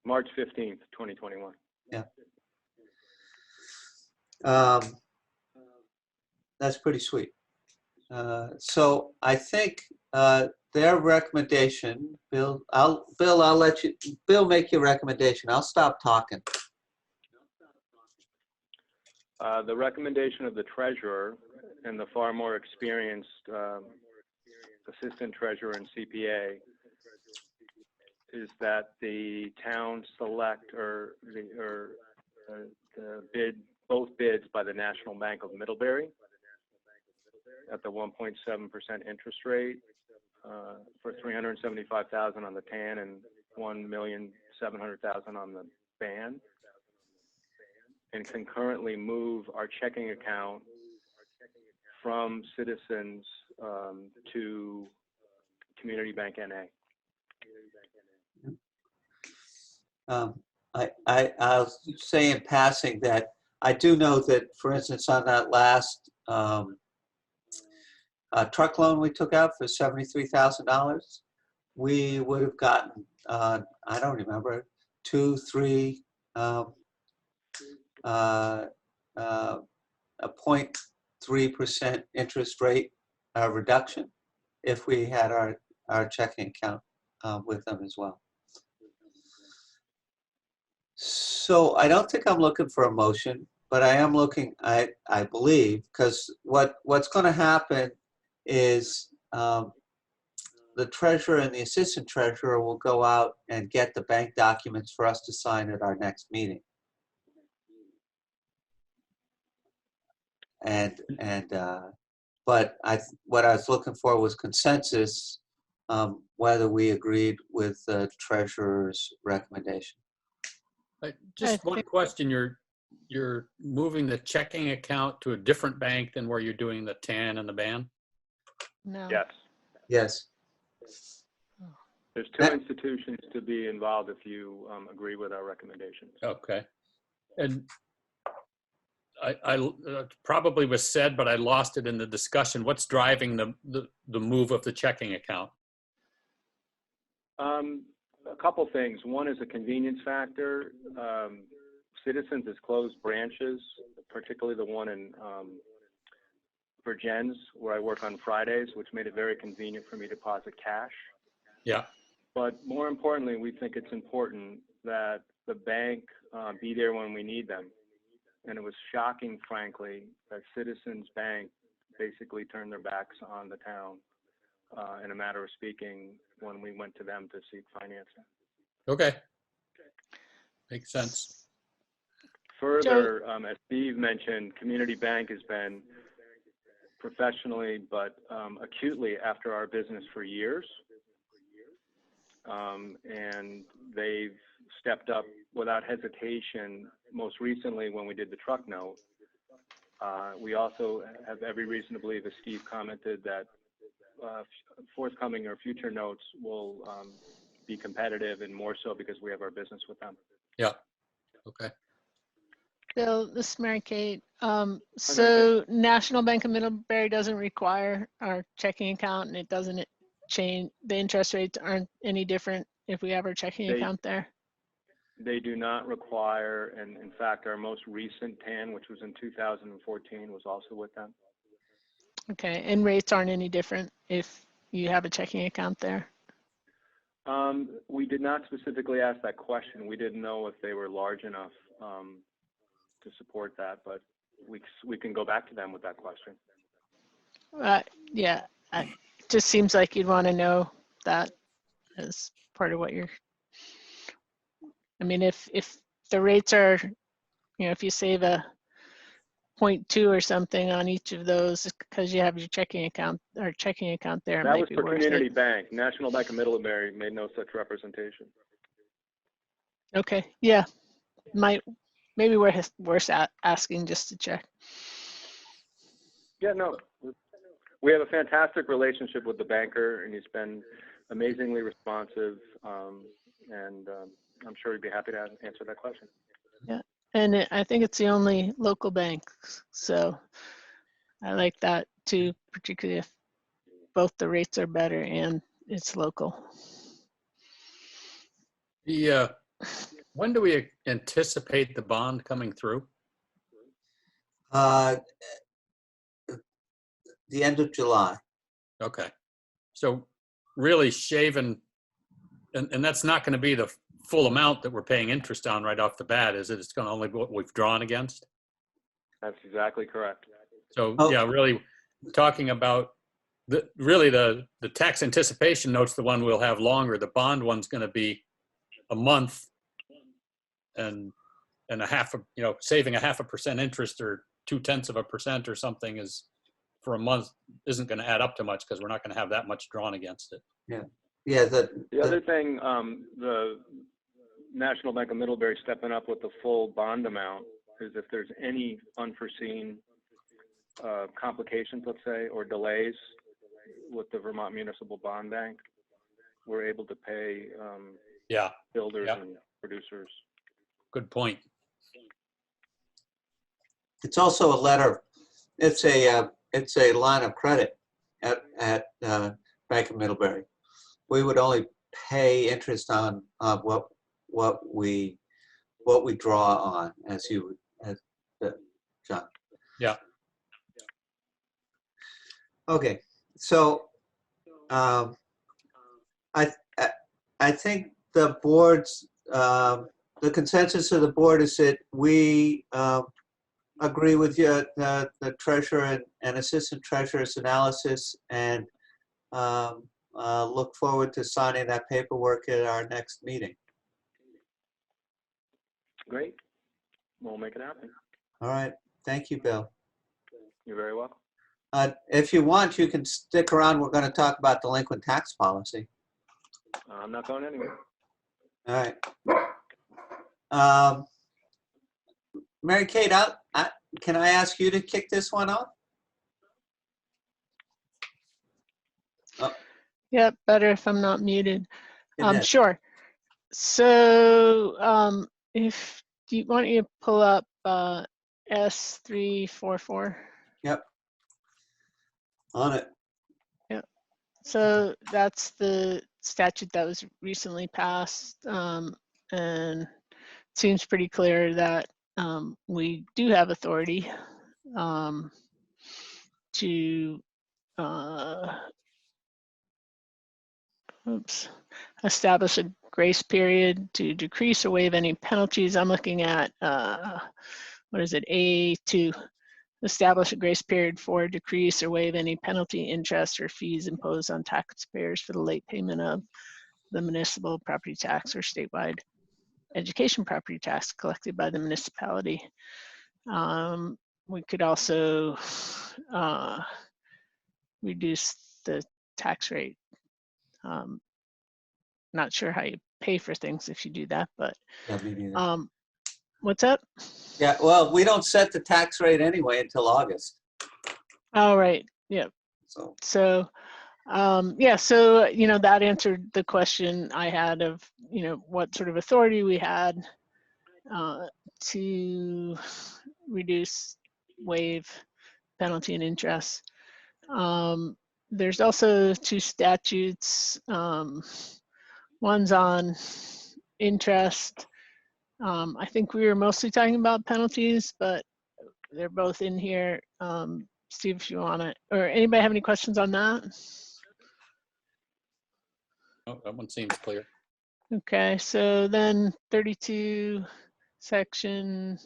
S13: March 15th, 2021.
S1: Yeah. That's pretty sweet. So I think their recommendation, Bill, I'll let you, Bill, make your recommendation. I'll stop talking.
S13: The recommendation of the treasurer and the far more experienced assistant treasurer and CPA is that the town select both bids by the National Bank of Middlebury at the 1.7% interest rate for $375,000 on the TAN and $1,700,000 on the BAN, and concurrently move our checking account from Citizens to Community Bank NA.
S1: I'll say in passing that I do know that, for instance, on that last truck loan we took out for $73,000, we would have gotten, I don't remember, 2, 3, a 0.3% interest rate reduction if we had our checking account with them as well. So I don't think I'm looking for a motion, but I am looking, I believe, because what's going to happen is the treasurer and the assistant treasurer will go out and get the bank documents for us to sign at our next meeting. But what I was looking for was consensus, whether we agreed with the treasurer's recommendation.
S2: Just one question. You're moving the checking account to a different bank than where you're doing the TAN and the BAN?
S3: No.
S13: Yes.
S1: Yes.
S13: There's two institutions to be involved if you agree with our recommendations.
S2: Okay. And I probably was said, but I lost it in the discussion. What's driving the move of the checking account?
S13: A couple things. One is a convenience factor. Citizens has closed branches, particularly the one in Virgins, where I work on Fridays, which made it very convenient for me to deposit cash.
S2: Yeah.
S13: But more importantly, we think it's important that the bank be there when we need them. And it was shocking, frankly, that Citizens Bank basically turned their backs on the town, in a matter of speaking, when we went to them to seek financing.
S2: Okay. Makes sense.
S13: Further, as Steve mentioned, Community Bank has been professionally but acutely after our business for years. And they've stepped up without hesitation. Most recently, when we did the truck note, we also have every reason to believe, as Steve commented, that forthcoming or future notes will be competitive, and more so because we have our business with them.
S2: Yeah. Okay.
S3: Bill, this is Mary Kate. So National Bank of Middlebury doesn't require our checking account, and it doesn't change, the interest rates aren't any different if we have our checking account there?
S13: They do not require, and in fact, our most recent TAN, which was in 2014, was also with them.
S3: Okay, and rates aren't any different if you have a checking account there?
S13: We did not specifically ask that question. We didn't know if they were large enough to support that, but we can go back to them with that question.
S3: Yeah, it just seems like you'd want to know that as part of what you're, I mean, if the rates are, you know, if you save a 0.2 or something on each of those because you have your checking account or checking account there, it
S13: That
S3: might
S13: was
S3: be
S13: for
S3: worth
S13: Community
S3: it.
S13: Bank. National Bank of Middlebury made no such representation.
S3: Okay, yeah, maybe worth asking just to check.
S13: Yeah, no, we have a fantastic relationship with the banker, and he's been amazingly responsive, and I'm sure he'd be happy to answer that question.
S3: Yeah, And I think it's the only local bank. So I like that too, particularly if both the rates are better and it's local.
S2: When do we anticipate the bond coming through?
S1: The end of July.
S2: Okay. So really shaving, and that's not going to be the full amount that we're paying interest on right off the bat, is it? It's going to only be what we've drawn against?
S13: That's exactly correct.
S2: So
S1: Oh.
S2: yeah, really talking about the tax anticipation note's the one we'll have longer. The bond one's going to be a month and a half, saving 0.5% interest or 0.2% or something is for a month isn't going to add up to much because we're not going to have that much drawn against it.
S1: Yeah. Yeah.
S13: The other thing, the National Bank of Middlebury stepping up with the full bond amount is if there's any unforeseen complications, let's say, or delays with the Vermont Municipal Bond Bank, we're able to pay builders and producers.
S2: Good point.
S1: It's also a letter. It's a line of credit at Bank of Middlebury. We would only pay interest on what we draw on, as John.
S2: Yeah.
S1: Okay. So I think the board's the consensus of the board is that we agree with you, the treasurer and assistant treasurer's analysis, and look forward to signing that paperwork at our next meeting.
S13: Great. We'll make it happen.
S1: All right. Thank you, Bill.
S13: You're very welcome.
S1: If you want, you can stick around. We're going to talk about delinquent tax policy.
S13: I'm not going anywhere.
S1: All right. Mary Kate, can I ask you to kick this one off? Oh.
S3: Yeah, better if I'm not muted.
S1: It is.
S3: Sure. So if you want you to pull up S344.
S1: Yep. On it.
S3: Yep. So that's the statute that was recently passed, and it seems pretty clear that we do have authority to establish a grace period to decrease or waive any penalties. I'm looking at, what is it, A2, establish a grace period for decrease or waive any penalty, interest, or fees imposed on taxpayers for the late payment of the municipal property tax or statewide education property tax collected by the municipality. We could also reduce the tax rate. Not sure how you pay for things if you do that, but what's that?
S1: Yeah, well, we don't set the tax rate anyway until August.
S3: Oh, right. Yeah. So yeah, so, that answered the question I had of, what sort of authority we had to reduce, waive penalty and interest. There's also two statutes. One's on interest. I think we were mostly talking about penalties, but they're both in here. Steve, if you want to, or anybody have any questions on that?
S2: Oh, that one seems clear.
S3: Okay, so then 32, section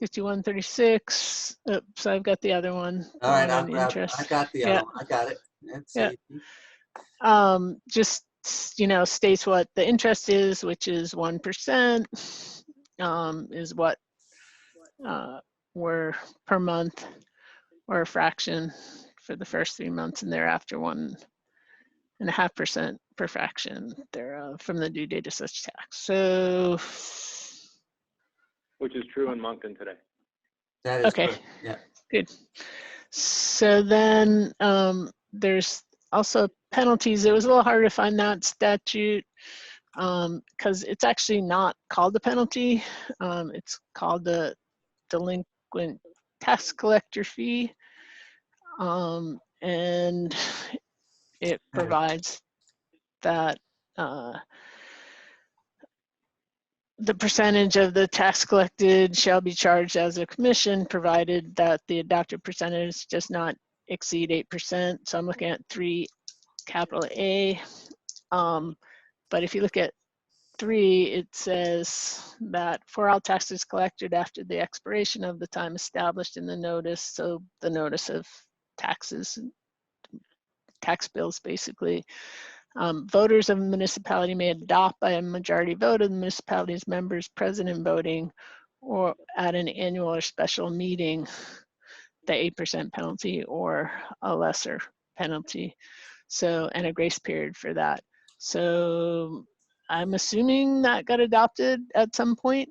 S3: 5136. Oops, I've got the other one.
S1: All right,
S3: on interest.
S1: I got the other one. I got it. Let's see.
S3: Just, states what the interest is, which is 1%, is what we're per month, or a fraction for the first 3 months, and thereafter 1.5% per fraction thereof from the due date of such tax. So,
S13: which is true in Moncton today.
S1: That is
S3: okay.
S1: good. Yeah.
S3: Good. So then there's also penalties. It was a little harder to find that statute. because it's actually not called a penalty. It's called the delinquent tax collector fee. And it provides that the percentage of the tax collected shall be charged as a commission, provided that the adopted percentage does not exceed 8%. So I'm looking at 3 capital A. But if you look at 3, it says that for all taxes collected after the expiration of the time established in the notice, so the notice of taxes, tax bills basically, voters of a municipality may adopt by a majority vote of the municipality's members present and voting, or at an annual or special meeting, the 8% penalty or a lesser penalty. So, and a grace period for that. So I'm assuming that got adopted at some point.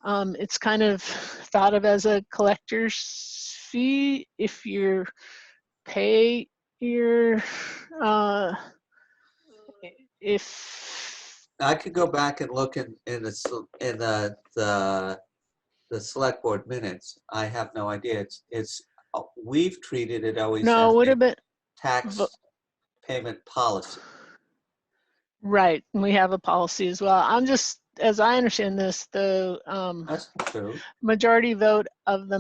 S3: It's kind of thought of as a collector's fee if you pay your, if
S1: I could go back and look in the select board minutes. I have no idea. It's we've treated it always
S3: no,
S1: as
S3: would
S1: a
S3: have been
S1: tax payment policy.
S3: right. And we have a policy as well. I'm just, as I understand this, the
S1: That's true.
S3: majority vote of the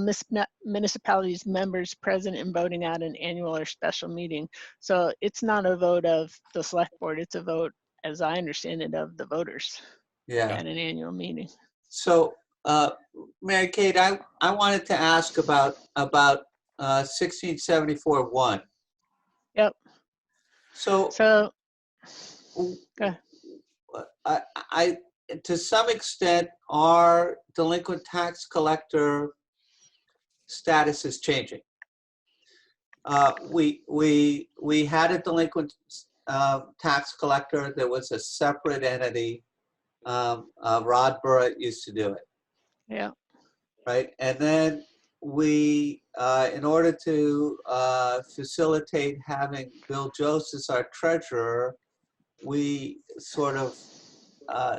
S3: municipality's members present and voting at an annual or special meeting. So it's not a vote of the select board. It's a vote, as I understand it, of the voters
S1: Yeah.
S3: at an annual meeting.
S1: So, Mary Kate, I wanted to ask about 1674-1.
S3: Yep.
S1: So,
S3: okay.
S1: I to some extent, our delinquent tax collector status is changing. We had a delinquent tax collector. There was a separate entity. Rod Burrett used to do it.
S3: Yeah.
S1: Right. And then we, in order to facilitate having Bill Joseph as our treasurer, we sort of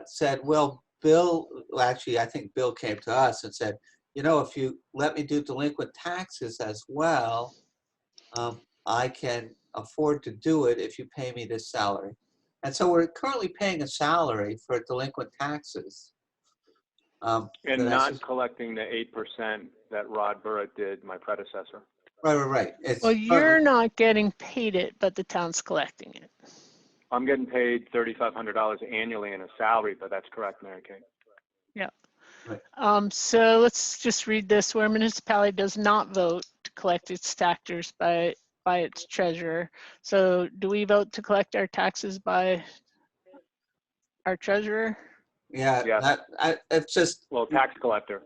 S1: said, well, Bill, actually, I think Bill came to us and said, you know, if you let me do delinquent taxes as well, I can afford to do it if you pay me this salary. And so we're currently paying a salary for delinquent taxes.
S13: And not collecting the 8% that Rod Burrett did, my predecessor.
S1: Right. It's
S3: well, you're not getting paid it, but the town's collecting it.
S13: I'm getting paid $3,500 annually in a salary, but that's correct, Mary Kate.
S3: Yeah.
S1: Right.
S3: So let's just read this. Where a municipality does not vote to collect its taxes by its treasurer. So do we vote to collect our taxes by our treasurer?
S1: Yeah,
S13: Yes.
S1: it's just.
S13: Well, tax collector.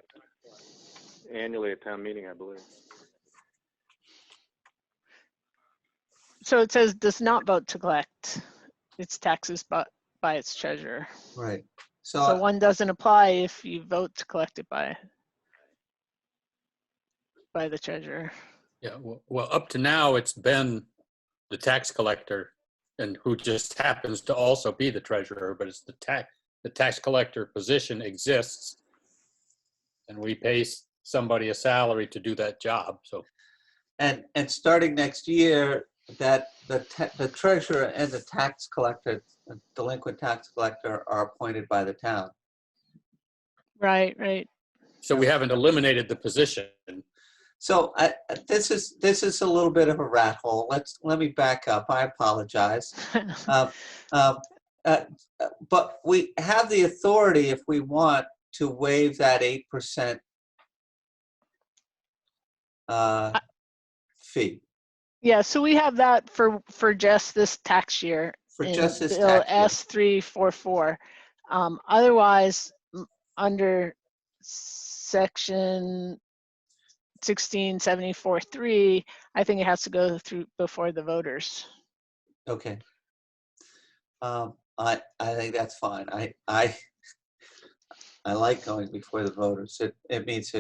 S13: Annually at town meeting, I believe.
S3: So it says does not vote to collect its taxes by its treasurer.
S1: Right.
S3: So one doesn't apply if you vote to collect it by the treasurer.
S2: Yeah, well, up to now, it's been the tax collector, and who just happens to also be the treasurer, but it's the tax collector position exists, and we pay somebody a salary to do that job. So,
S1: and starting next year, that the treasurer and the tax collector, the delinquent tax collector, are appointed by the town.
S3: Right.
S2: So we haven't eliminated the position.
S1: So this is a little bit of a rat hole. Let me back up. I apologize. But we have the authority, if we want, to waive that 8% fee.
S3: Yeah, so we have that for just this tax year.
S1: For just this
S3: Bill
S1: tax year.
S3: S344. Otherwise, under section 1674.3, I think it has to go through before the voters.
S1: Okay. I think that's fine. I like going before the voters. It means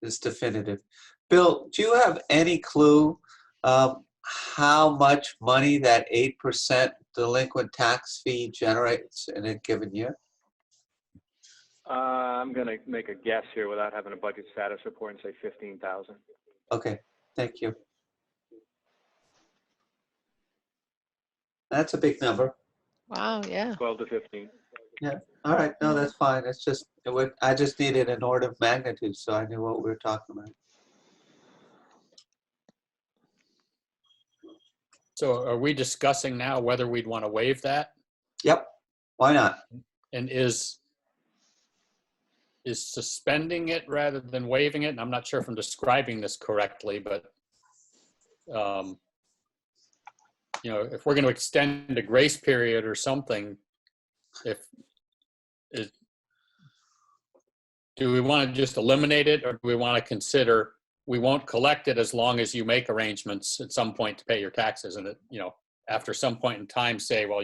S1: it's definitive. Bill, do you have any clue how much money that 8% delinquent tax fee generates in a given year?
S13: I'm going to make a guess here without having a budget status report and say 15,000.
S1: Okay, thank you. That's a big number.
S3: Wow, yeah.
S13: 12 to 15.
S1: Yeah, all right, no, that's fine. It's just, I just needed an order of magnitude, so I knew what we were talking about.
S2: So are we discussing now whether we'd want to waive that?
S1: Yep, why not?
S2: And is suspending it rather than waiving it? And I'm not sure if I'm describing this correctly, but you know, if we're going to extend a grace period or something, do we want to just eliminate it, or do we want to consider we won't collect it as long as you make arrangements at some point to pay your taxes, and you know, after some point in time say, well,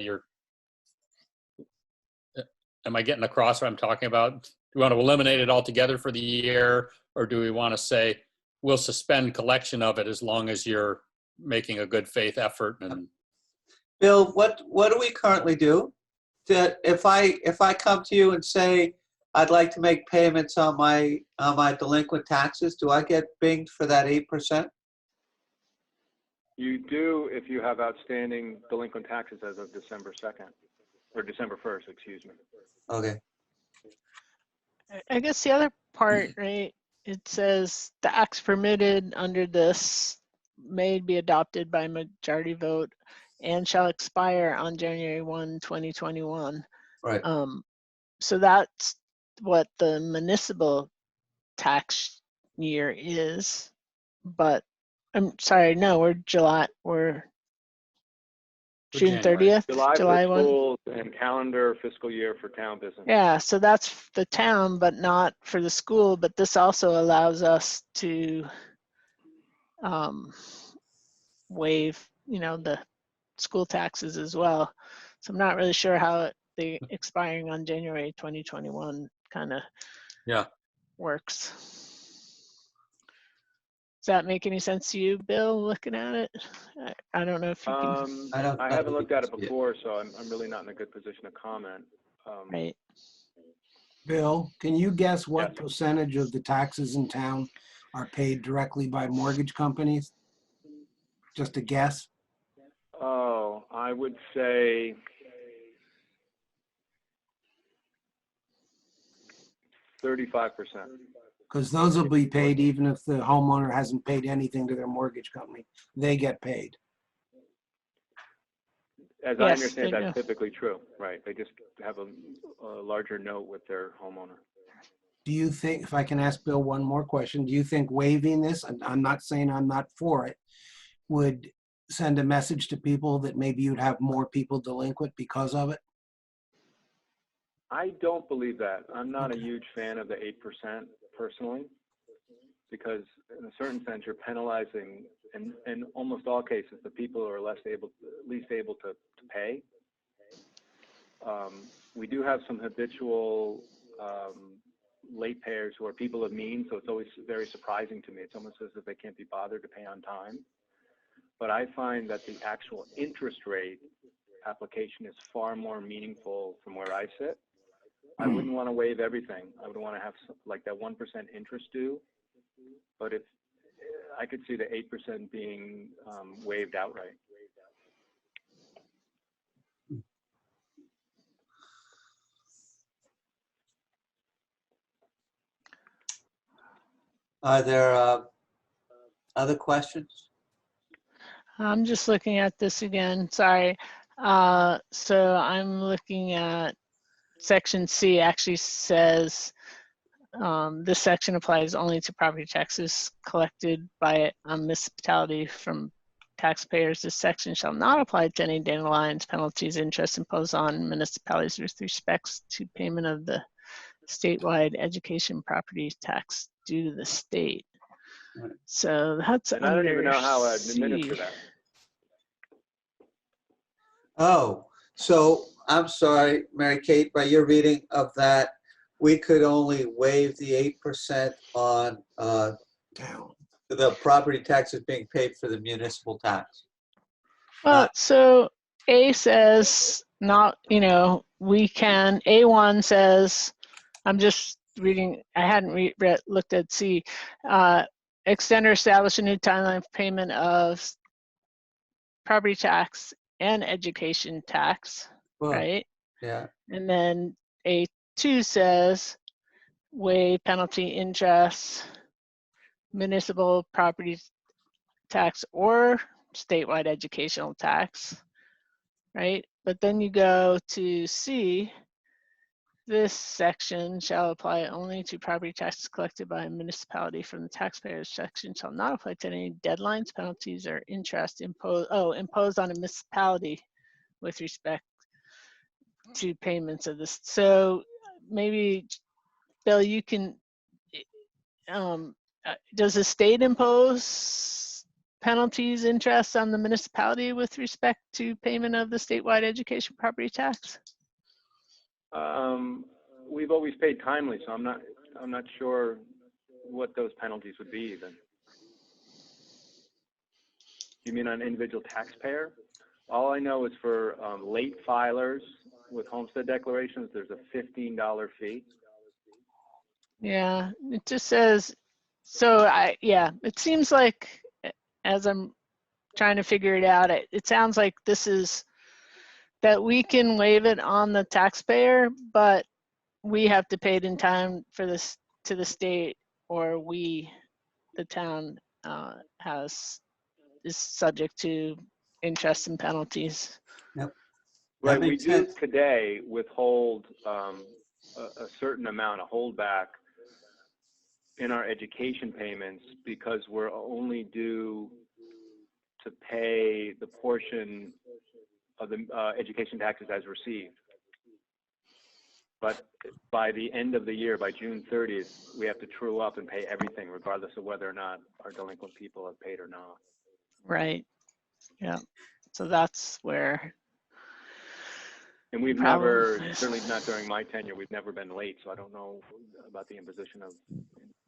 S2: am I getting across what I'm talking about? Do we want to eliminate it altogether for the year, or do we want to say we'll suspend collection of it as long as you're making a good faith effort? And
S1: Bill, what do we currently do? That if I come to you and say I'd like to make payments on my delinquent taxes, do I get binged for that 8%?
S13: You do if you have outstanding delinquent taxes as of December 2nd, or December 1st, excuse me.
S1: Okay.
S3: I guess the other part, right, it says the acts permitted under this may be adopted by majority vote and shall expire on January 1, 2021.
S1: Right.
S3: So that's what the municipal tax year is, but I'm sorry, no, we're June
S2: January.
S3: 30th,
S13: July
S3: July
S13: for
S3: 1.
S13: schools and calendar fiscal year for town business.
S3: Yeah, so that's the town, but not for the school. But this also allows us to waive, you know, the school taxes as well. So I'm not really sure how the expiring on January 2021 kind of works. Does that make any sense to you, Bill, looking at it? I don't know if you can.
S13: I haven't looked at it before, so I'm really not in a good position to comment.
S3: Right.
S4: Bill, can you guess what percentage of the taxes in town are paid directly by mortgage companies? Just a guess?
S13: Oh, I would say 35%.
S4: Because those will be paid even if the homeowner hasn't paid anything to their mortgage company. They get paid.
S13: As I understand, that's typically true, right? They just have a larger note with their homeowner.
S4: Do you think, if I can ask Bill one more question, do you think waiving this, and I'm not saying I'm not for it, would send a message to people that maybe you'd have more people delinquent because of it?
S13: I don't believe that. I'm not a huge fan of the 8% personally, because in a certain sense you're penalizing, in almost all cases, the people who are least able to pay. We do have some habitual late payers who are people of means, so it's always very surprising to me. It's almost as if they can't be bothered to pay on time. But I find that the actual interest rate application is far more meaningful from where I sit. I wouldn't want to waive everything. I would want to have like that 1% interest due. But if I could see the 8% being waived outright.
S1: Are there other questions?
S3: I'm just looking at this again. Sorry. So I'm looking at section C. Actually says this section applies only to property taxes collected by a municipality from taxpayers. This section shall not apply to any dandelions, penalties, interest imposed on municipalities with respect to payment of the statewide education property tax due to the state.
S1: Right.
S3: So that's
S13: and I don't even know how I'd administer that.
S1: Oh, so I'm sorry, Mary Kate, by your reading of that, we could only waive the 8% on the property taxes being paid for the municipal tax.
S3: Well, so A says not, we can, A1 says, I'm just reading, I hadn't looked at C. Extend or establish a new timeline of payment of property tax and education tax,
S1: Well,
S3: right?
S1: yeah,
S3: And then A2 says waive penalty, interest, municipal property tax or statewide educational tax, right? But then you go to C, this section shall apply only to property taxes collected by a municipality from the taxpayers. Section shall not apply to any deadlines, penalties, or interest imposed on a municipality with respect to payments of this. So maybe, Bill, you can, does the state impose penalties, interest on the municipality with respect to payment of the statewide education property tax?
S13: We've always paid timely, so I'm not sure what those penalties would be even. You mean on individual taxpayer? All I know is for late filers with homestead declarations, there's a $15 fee.
S3: Yeah, it just says, so it seems like as I'm trying to figure it out, it sounds like this is that we can waive it on the taxpayer, but we have to pay it in time for this to the state, or the town, is subject to interest and penalties.
S1: yep.
S13: Right,
S1: That
S13: we
S1: makes
S13: do
S1: sense.
S13: today withhold a certain amount of holdback in our education payments because we're only due to pay the portion of the education taxes as received. But by the end of the year, by June 30th, we have to true up and pay everything regardless of whether or not our delinquent people have paid or not.
S3: Right. Yeah. So that's where.
S13: And we've
S3: Problem
S13: never,
S3: is-
S13: certainly not during my tenure, we've never been late, so I don't know about the imposition of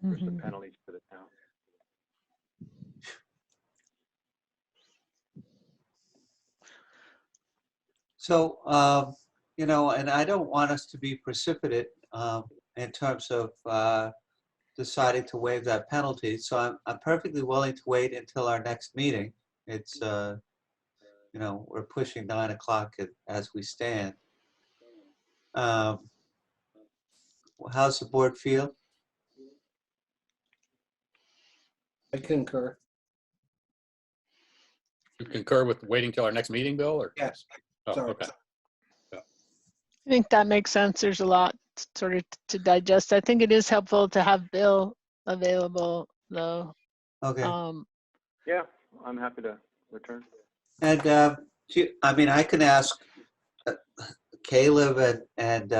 S13: the penalties for the town.
S1: So, and I don't want us to be precipitate in terms of deciding to waive that penalty. So I'm perfectly willing to wait until our next meeting. It's, we're pushing 9 o'clock as we stand. How's the board feel?
S4: I concur.
S2: You concur with waiting till our next meeting, Bill, or?
S4: Yes.
S2: Oh,
S4: Sorry.
S2: okay.
S3: I think that makes sense. There's a lot sort of to digest. I think it is helpful to have Bill available, though.
S1: Okay.
S13: Yeah, I'm happy to return.
S1: And I can ask Caleb and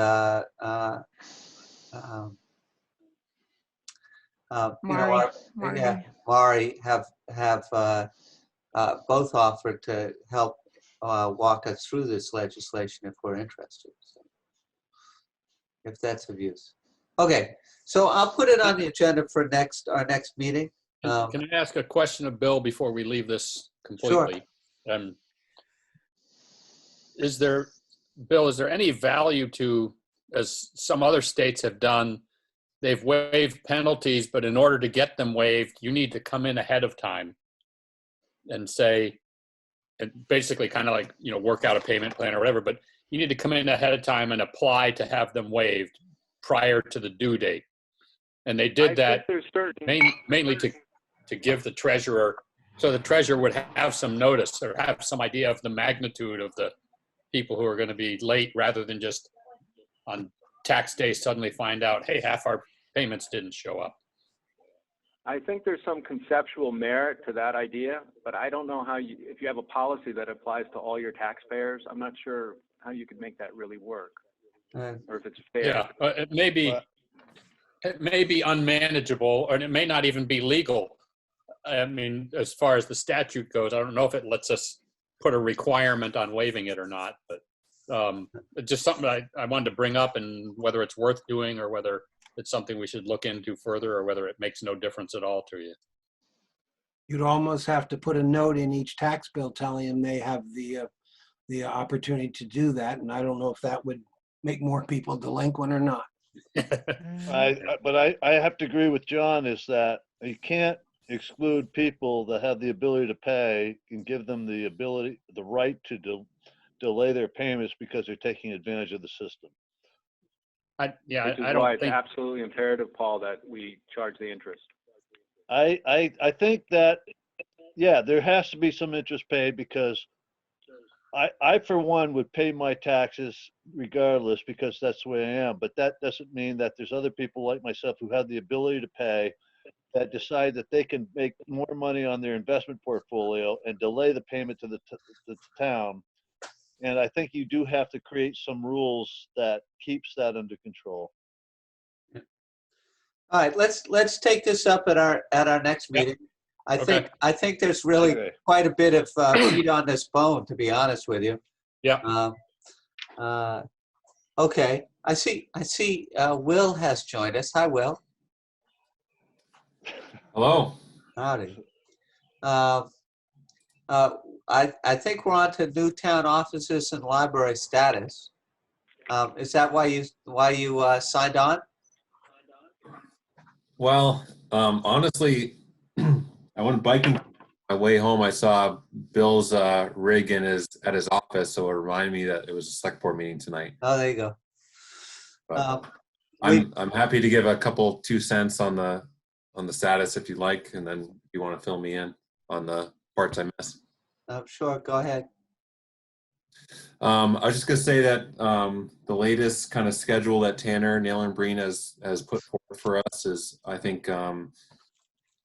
S1: Mari have both offered to help walk us through this legislation if we're interested. So, if that's of use. Okay, so I'll put it on the agenda for our next meeting.
S2: Can I ask a question of Bill before we leave this completely? Sure. Bill, is there any value to, as some other states have done, they've waived penalties, but in order to get them waived, you need to come in ahead of time and say, and basically kind of like, work out a payment plan or whatever, but you need to come in ahead of time and apply to have them waived prior to the due date. And they did that mainly to give the treasurer, so the treasurer would have some notice or have some idea of the magnitude of the people who are going to be late, rather than just on tax day suddenly find out, hey, half our payments didn't show up.
S13: I think there's some conceptual merit to that idea, but I don't know how if you have a policy that applies to all your taxpayers, I'm not sure how you could make that really work, or if it's fair.
S2: Yeah, it may be unmanageable, or it may not even be legal. I mean, as far as the statute goes, I don't know if it lets us put a requirement on waiving it or not, but it's just something I wanted to bring up, and whether it's worth doing or whether it's something we should look into further, or whether it makes no difference at all to you.
S4: You'd almost have to put a note in each tax bill telling them they have the the opportunity to do that. And I don't know if that would make more people delinquent or not.
S5: But I have to agree with John is that you can't exclude people that have the ability to pay and give them the right to delay their payments because they're taking advantage of the system.
S13: Which is
S2: I
S13: why
S2: don't
S13: it's
S2: think,
S13: absolutely imperative, Paul, that we charge the interest.
S5: I think that, yeah, there has to be some interest paid because I for one would pay my taxes regardless because that's the way I am. But that doesn't mean that there's other people like myself who have the ability to pay that decide that they can make more money on their investment portfolio and delay the payment to the town. And I think you do have to create some rules that keeps that under control.
S1: All right, let's take this up at our next
S2: Yep.
S1: meeting.
S2: Okay.
S1: I think there's really
S5: Okay.
S1: quite a bit of meat on this bone, to be honest with you.
S2: yeah,
S1: Okay, I see. Will has joined us. Hi, Will.
S14: Hello.
S1: Howdy. I think we're on to new town offices and library status. Is that why you signed on?
S14: Well, honestly, I went biking on my way home. I saw Bill's rig at his office, so it reminded me that it was a select board meeting tonight.
S1: Oh, there you go.
S14: But I'm happy to give a couple 2 cents on the status if you'd like, and then if you want to fill me in on the parts I missed.
S1: Sure, go ahead.
S14: I was just gonna say that the latest kind of schedule that Tanner, Naylor and Breen has put forth for us is, I think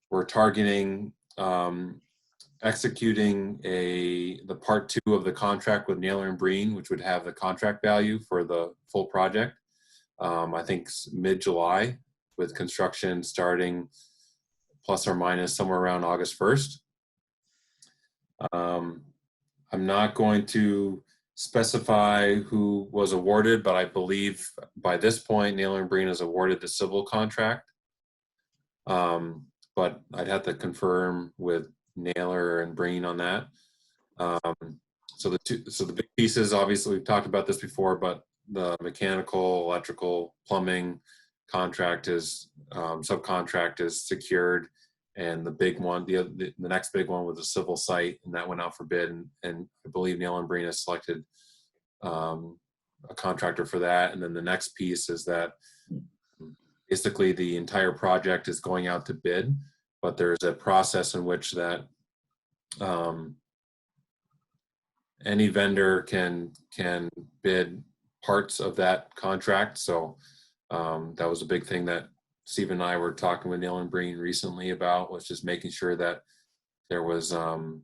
S14: we're targeting executing the part 2 of the contract with Naylor and Breen, which would have the contract value for the full project. I think mid-July, with construction starting plus or minus somewhere around August 1st. I'm not going to specify who was awarded, but I believe by this point, Naylor and Breen has awarded the civil contract. But I'd have to confirm with Naylor and Breen on that. So the big pieces, obviously we've talked about this before, but the mechanical, electrical, plumbing contract is, subcontract is secured. And the big one, the next big one was a civil site, and that went out for bid. And I believe Naylor and Breen has selected a contractor for that. And then the next piece is that basically the entire project is going out to bid, but there's a process in which that any vendor can bid parts of that contract. So that was a big thing that Steve and I were talking with Naylor and Breen recently about, was just making sure that there was an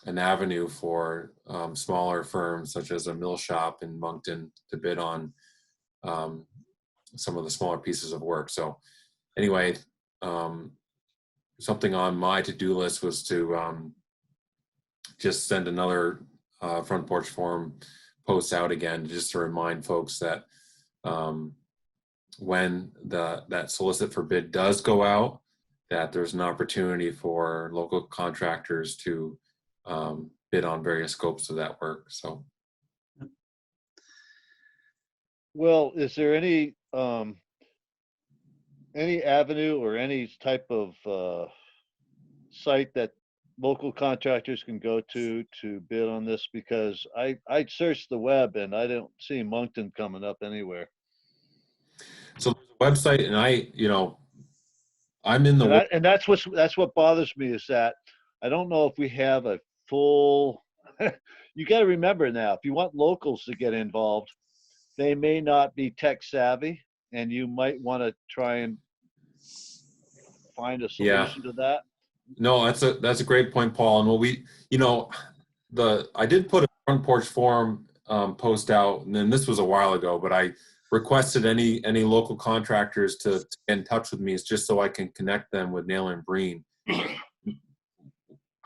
S14: avenue for smaller firms such as a mill shop in Moncton to bid on some of the smaller pieces of work. So anyway, something on my to-do list was to just send another front porch forum post out again, just to remind folks that when that solicit for bid does go out, that there's an opportunity for local contractors to bid on various scopes of that work. So,
S5: Well, is there any avenue or any type of site that local contractors can go to bid on this? Because I searched the web and I don't see Moncton coming up anywhere.
S14: so there's a website, and I'm in the.
S5: And that's what bothers me, is that I don't know if we have a full. You got to remember now, if you want locals to get involved, they may not be tech savvy, and you might want to try and find a solution to that.
S14: No, that's a great point, Paul. And I did put a front porch forum post out, and then this was a while ago, but I requested any local contractors to get in touch with me, is just so I can connect them with Naylor and Breen.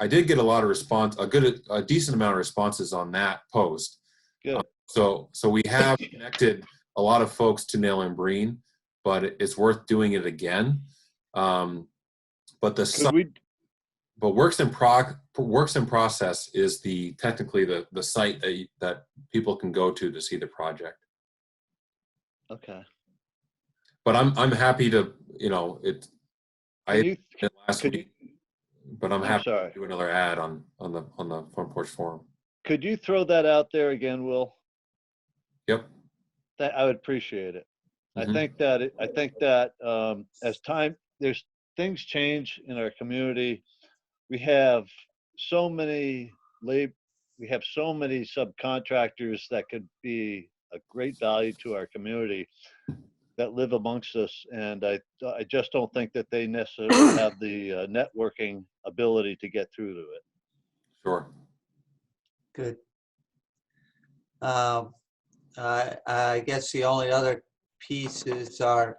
S14: I did get a lot of response, a decent amount of responses on that post.
S5: Good.
S14: So we have connected a lot of folks to Naylor and Breen, but it's worth doing it again. But but works in process is technically the site that people can go to see the project.
S5: Okay.
S14: But I'm happy to, you know,
S5: Can you,
S14: last
S5: could you,
S14: week, but I'm
S5: I'm
S14: happy
S5: sorry.
S14: to do another ad on the Front Porch Forum.
S5: Could you throw that out there again, Will?
S14: Yep.
S5: That I would appreciate it.
S14: Mhm.
S5: I think that as there's things change in our community. We have so many we have so many subcontractors that could be a great value to our community that live amongst us, and I just don't think that they necessarily have the networking ability to get through to it.
S14: Sure.
S1: Good. I guess the only other pieces are,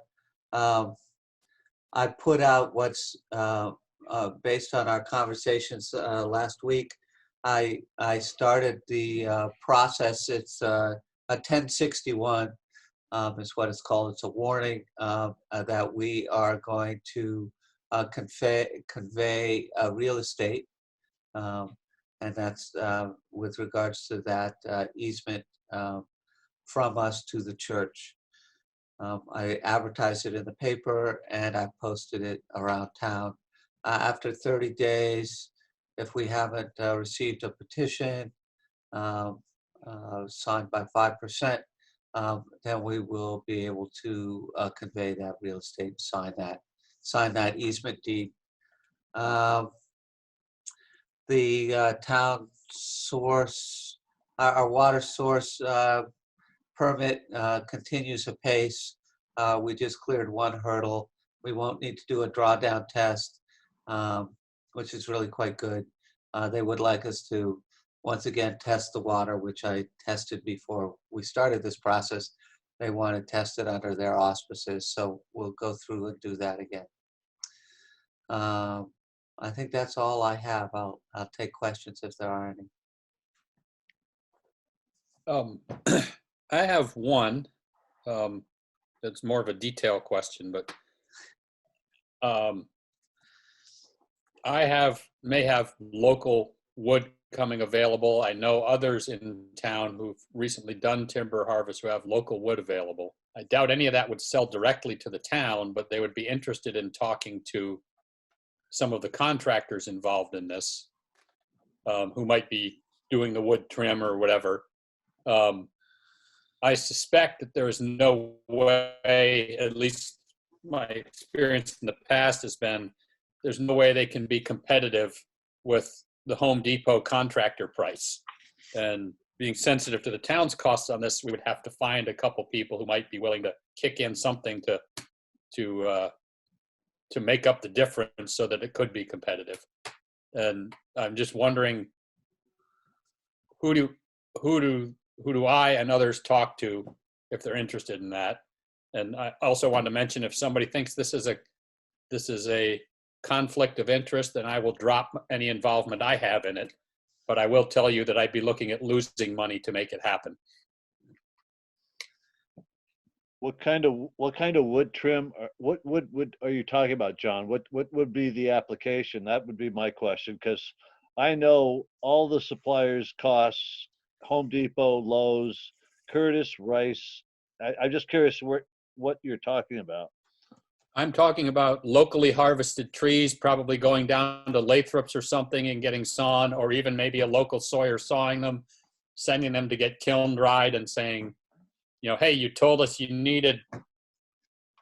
S1: I put out what's based on our conversations last week. I started the process. It's a 1061 is what it's called. It's a warning that we are going to convey real estate. And that's with regards to that easement from us to the church. I advertised it in the paper and I posted it around town. After 30 days, if we haven't received a petition signed by 5%, then we will be able to convey that real estate, sign that easement deed. The town source, our water source permit continues apace. We just cleared one hurdle. We won't need to do a drawdown test, which is really quite good. They would like us to once again test the water, which I tested before we started this process. They want to test it under their auspices, so we'll go through and do that again. I think that's all I have. I'll take questions if there are any.
S2: I have one that's more of a detail question, but I may have local wood coming available. I know others in town who've recently done timber harvest who have local wood available. I doubt any of that would sell directly to the town, but they would be interested in talking to some of the contractors involved in this, who might be doing the wood trim or whatever. I suspect that there is no way, at least my experience in the past has been, there's no way they can be competitive with the Home Depot contractor price. And being sensitive to the town's costs on this, we would have to find a couple people who might be willing to kick in something to make up the difference so that it could be competitive. And I'm just wondering, who do I and others talk to if they're interested in that? And I also want to mention, if somebody thinks this is a conflict of interest, then I will drop any involvement I have in it. But I will tell you that I'd be looking at losing money to make it happen.
S5: What kind of wood trim? What wood are you talking about, John? What would be the application? That would be my question, because I know all the suppliers' costs: Home Depot, Lowe's, Curtis, Rice. I'm just curious what you're talking about.
S2: I'm talking about locally harvested trees, probably going down to Lathrop's or something and getting sawn, or even maybe a local sawyer sawing them, sending them to get kiln dried and saying, you know, hey, you told us you needed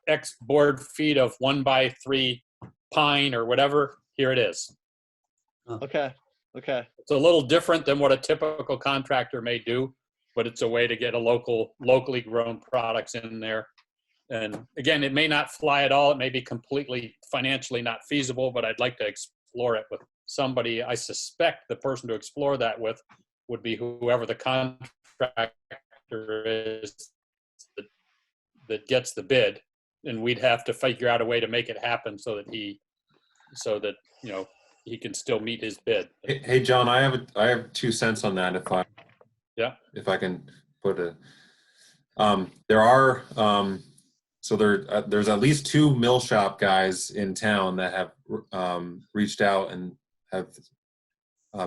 S2: X board feet of 1x3 pine or whatever. Here it is.
S5: Okay.
S2: It's a little different than what a typical contractor may do, but it's a way to get locally grown products in there. And again, it may not fly at all. It may be completely financially not feasible, but I'd like to explore it with somebody. I suspect the person to explore that with would be whoever the contractor is that gets the bid. And we'd have to figure out a way to make it happen so that you know, he can still meet his bid.
S14: Hey, John, I have 2 cents on that if I can put it. There are so there's at least 2 mill shop guys in town that have reached out and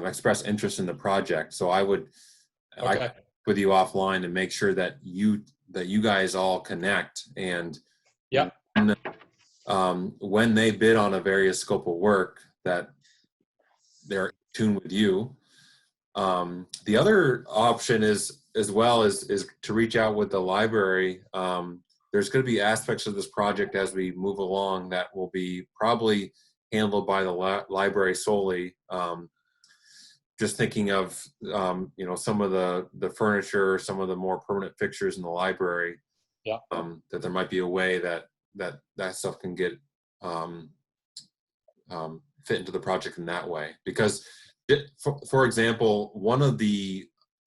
S14: expressed interest in the project. So I would,
S2: Okay.
S14: I with you offline and make sure that you guys all connect, and
S2: Yeah.
S14: when they bid on a various scope of work, that they're in tune with you. The other option is to reach out with the library. There's going to be aspects of this project as we move along that will be probably handled by the library solely. Just thinking of, some of the furniture, some of the more permanent fixtures in the library.
S2: Yeah.
S14: That there might be a way that stuff can get fit into the project in that way. Because, for example,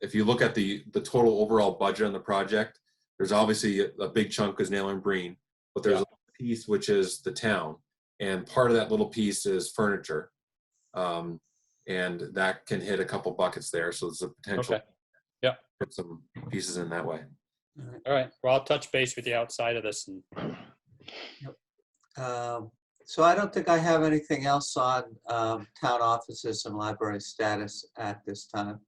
S14: if you look at the total overall budget on the project, there's obviously a big chunk is Naylor and Breen, but there's a piece which is the town, and part of that little piece is furniture. And that can hit a couple buckets there. So there's a potential.
S2: Okay. Yeah.
S14: Put some pieces in that way.
S2: All right. Well, I'll touch base with you outside of this.
S1: So I don't think I have anything else on town offices and library status at this time.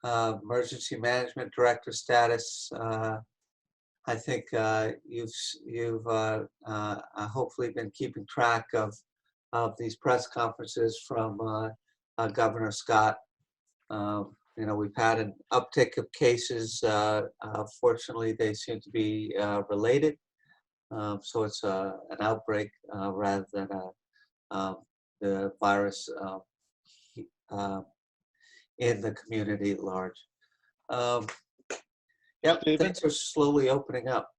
S1: Emergency management director status. I think you've hopefully been keeping track of these press conferences from Governor Scott. We've had an uptick of cases. Fortunately, they seem to be related. So it's an outbreak rather than the virus in the community at large. Yep, things are slowly opening up.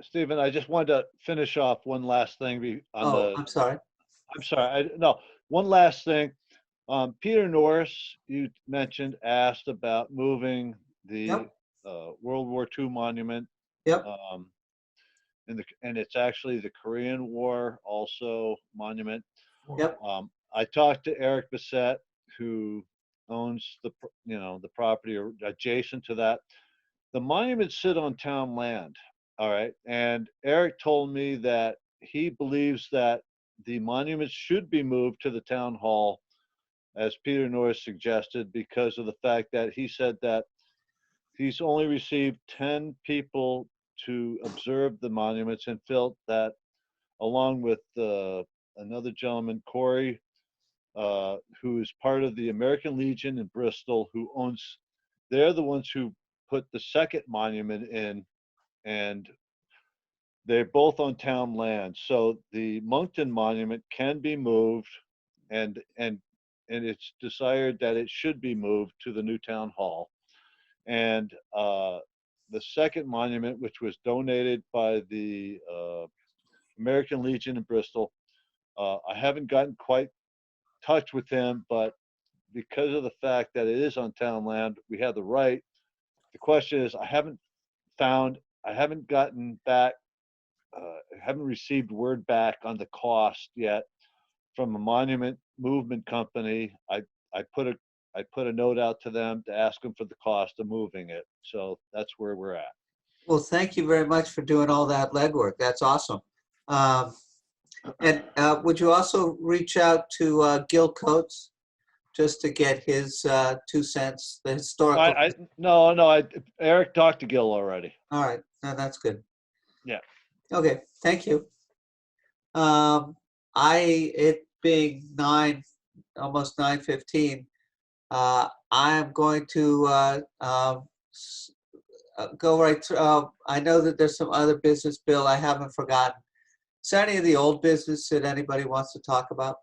S5: Stephen, I just wanted to finish off one last thing.
S1: I'm sorry.
S5: I'm sorry. No, one last thing. Peter Norris, you mentioned, asked about moving the World War II monument.
S1: Yep.
S5: And it's actually the Korean War also monument.
S1: Yep.
S5: I talked to Eric Bissett, who owns the property adjacent to that. The monuments sit on town land. All right. And Eric told me that he believes that the monuments should be moved to the town hall, as Peter Norris suggested, because of the fact that he said that he's only received 10 people to observe the monuments, and felt that, along with another gentleman, Corey, who is part of the American Legion in Bristol, they're the ones who put the second monument in, and they're both on town land. So the Moncton monument can be moved, and it's desired that it should be moved to the new town hall. And the second monument, which was donated by the American Legion in Bristol, I haven't gotten quite touch with him, but because of the fact that it is on town land, we have the right. The question is, I haven't gotten back, haven't received word back on the cost yet from a monument movement company. I put a note out to them to ask them for the cost of moving it. So that's where we're at.
S1: Well, thank you very much for doing all that legwork. That's awesome. And would you also reach out to Gil Coates just to get his 2 cents, the historical?
S5: No, Eric talked to Gil already.
S1: All right, no, that's good.
S5: Yeah.
S1: Okay, thank you. It being almost 9:15, I am going to go right through. I know that there's some other business, Bill, I haven't forgotten. Is there any of the old business that anybody wants to talk about?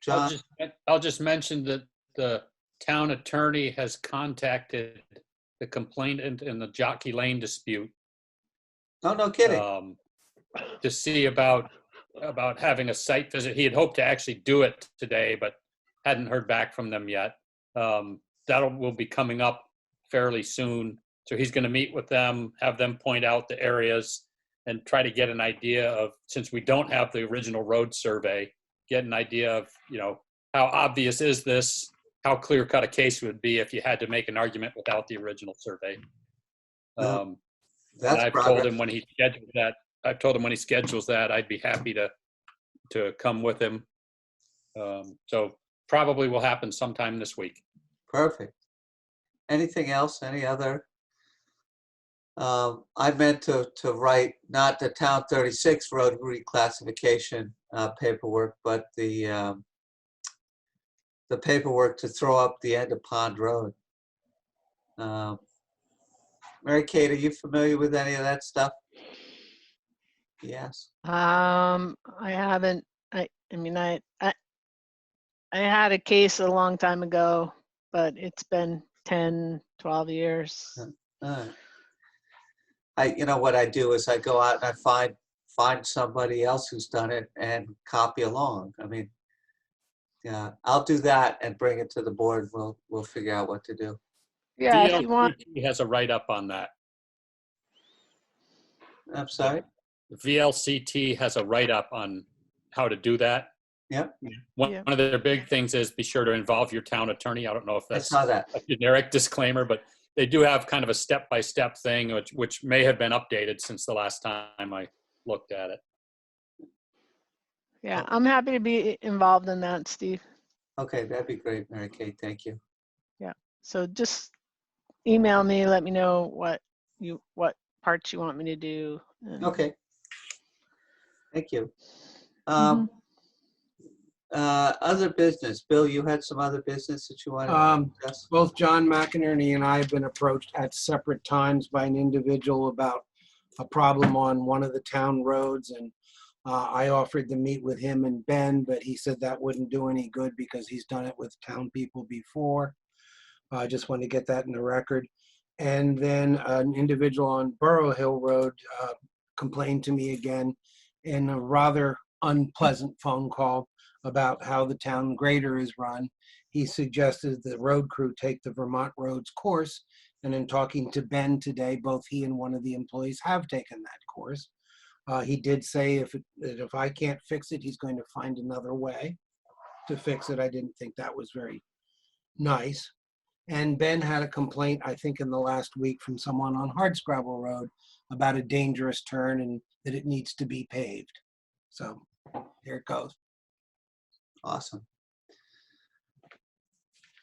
S1: John?
S2: I'll just mention that the town attorney has contacted the complainant in the Jockey Lane dispute.
S1: Oh, no kidding.
S2: To see about having a site visit. He had hoped to actually do it today, but hadn't heard back from them yet. That will be coming up fairly soon. So he's going to meet with them, have them point out the areas, and try to get an idea of, since we don't have the original road survey, get an idea of, how obvious is this? How clear-cut a case would be if you had to make an argument without the original survey. And I've told him when he scheduled that I've told him when he schedules that, I'd be happy to come with him. So probably will happen sometime this week.
S1: Perfect. Anything else? Any other? I meant to write not the Town 36 road reclassification paperwork, but the paperwork to throw up the end of Pond Road. Mary Kate, are you familiar with any of that stuff? Yes.
S3: I haven't, I mean, I had a case a long time ago, but it's been 10, 12 years.
S1: You know what I do is I go out and I find somebody else who's done it and copy along. I mean, yeah, I'll do that and bring it to the board. We'll figure out what to do.
S3: Yeah, if you want.
S2: VLCT has a write-up on that.
S1: I'm sorry?
S2: VLCT has a write-up on how to do that.
S1: Yep.
S2: One of their big things is be sure to involve your town attorney. I don't know if that's
S1: I saw that.
S2: a generic disclaimer, but they do have kind of a step-by-step thing, which may have been updated since the last time I looked at it.
S3: Yeah, I'm happy to be involved in that, Steve.
S1: Okay, that'd be great, Mary Kate. Thank you.
S3: Yeah, so just email me, let me know what parts you want me to do.
S1: Okay. Thank you. Other business. Bill, you had some other business that you wanted to discuss?
S4: Both John McInerney and I have been approached at separate times by an individual about a problem on one of the town roads, and I offered to meet with him and Ben, but he said that wouldn't do any good because he's done it with town people before. I just want to get that in the record. And then an individual on Borough Hill Road complained to me again in a rather unpleasant phone call about how the town grader is run. He suggested the road crew take the Vermont roads course. And in talking to Ben today, both he and one of the employees have taken that course. He did say that if I can't fix it, he's going to find another way to fix it. I didn't think that was very nice. And Ben had a complaint, I think, in the last week from someone on Hardscrabble Road about a dangerous turn and that it needs to be paved. So here it goes.
S1: Awesome.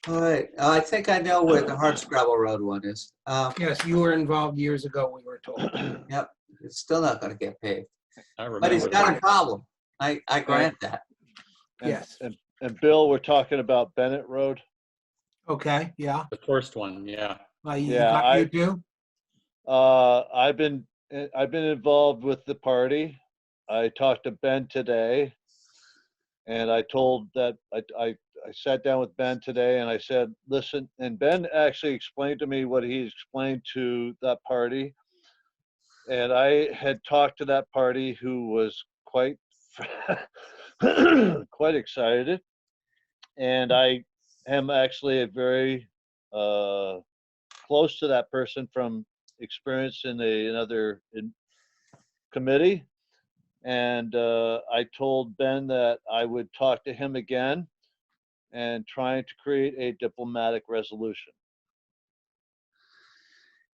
S1: All right. I think I know where the Hardscrabble Road one is.
S4: Yes, you were involved years ago, we were told.
S1: Yep. It's still not going to get paved.
S2: I remember
S1: But he's got
S2: that.
S1: a problem. I grant that.
S4: Yes.
S5: And Bill, we're talking about Bennett Road.
S4: Okay, yeah.
S2: The first one, yeah.
S4: You do?
S5: I've been involved with the party. I talked to Ben today, and I told that I sat down with Ben today and I said, listen, and Ben actually explained to me what he explained to that party. And I had talked to that party who was quite quite excited. And I am actually a very close to that person from experience in another committee. And I told Ben that I would talk to him again and trying to create a diplomatic resolution.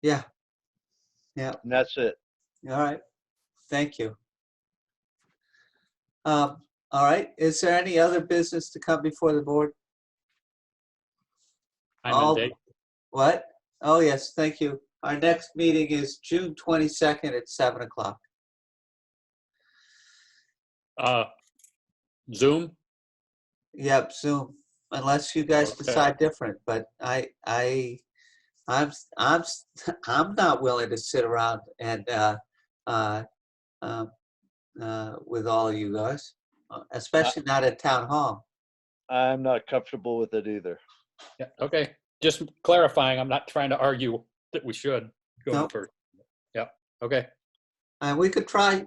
S1: Yeah. Yeah.
S5: And that's it.
S1: All right. Thank you. All right. Is there any other business to come before the board? What? Oh, yes. Thank you. Our next meeting is June 22nd at 7 o'clock.
S2: Zoom?
S1: Yep, Zoom. Unless you guys decide different, but I'm not willing to sit around and with all of you guys, especially not at town hall.
S5: I'm not comfortable with it either.
S2: Yeah. Okay. Just clarifying, I'm not trying to argue that we should go first. Yeah. Okay.
S1: And we could try,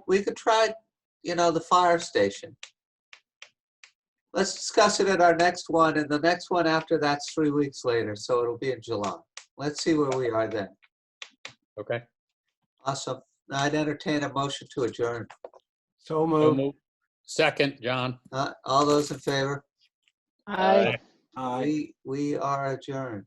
S1: the fire station. Let's discuss it at our next one, and the next one after that's 3 weeks later, so it'll be in July. Let's see where we are then.
S2: Okay.
S1: Awesome. I'd entertain a motion to adjourn.
S4: So moved.
S2: Second, John.
S1: All those in favor?
S3: Aye.
S1: We are adjourned.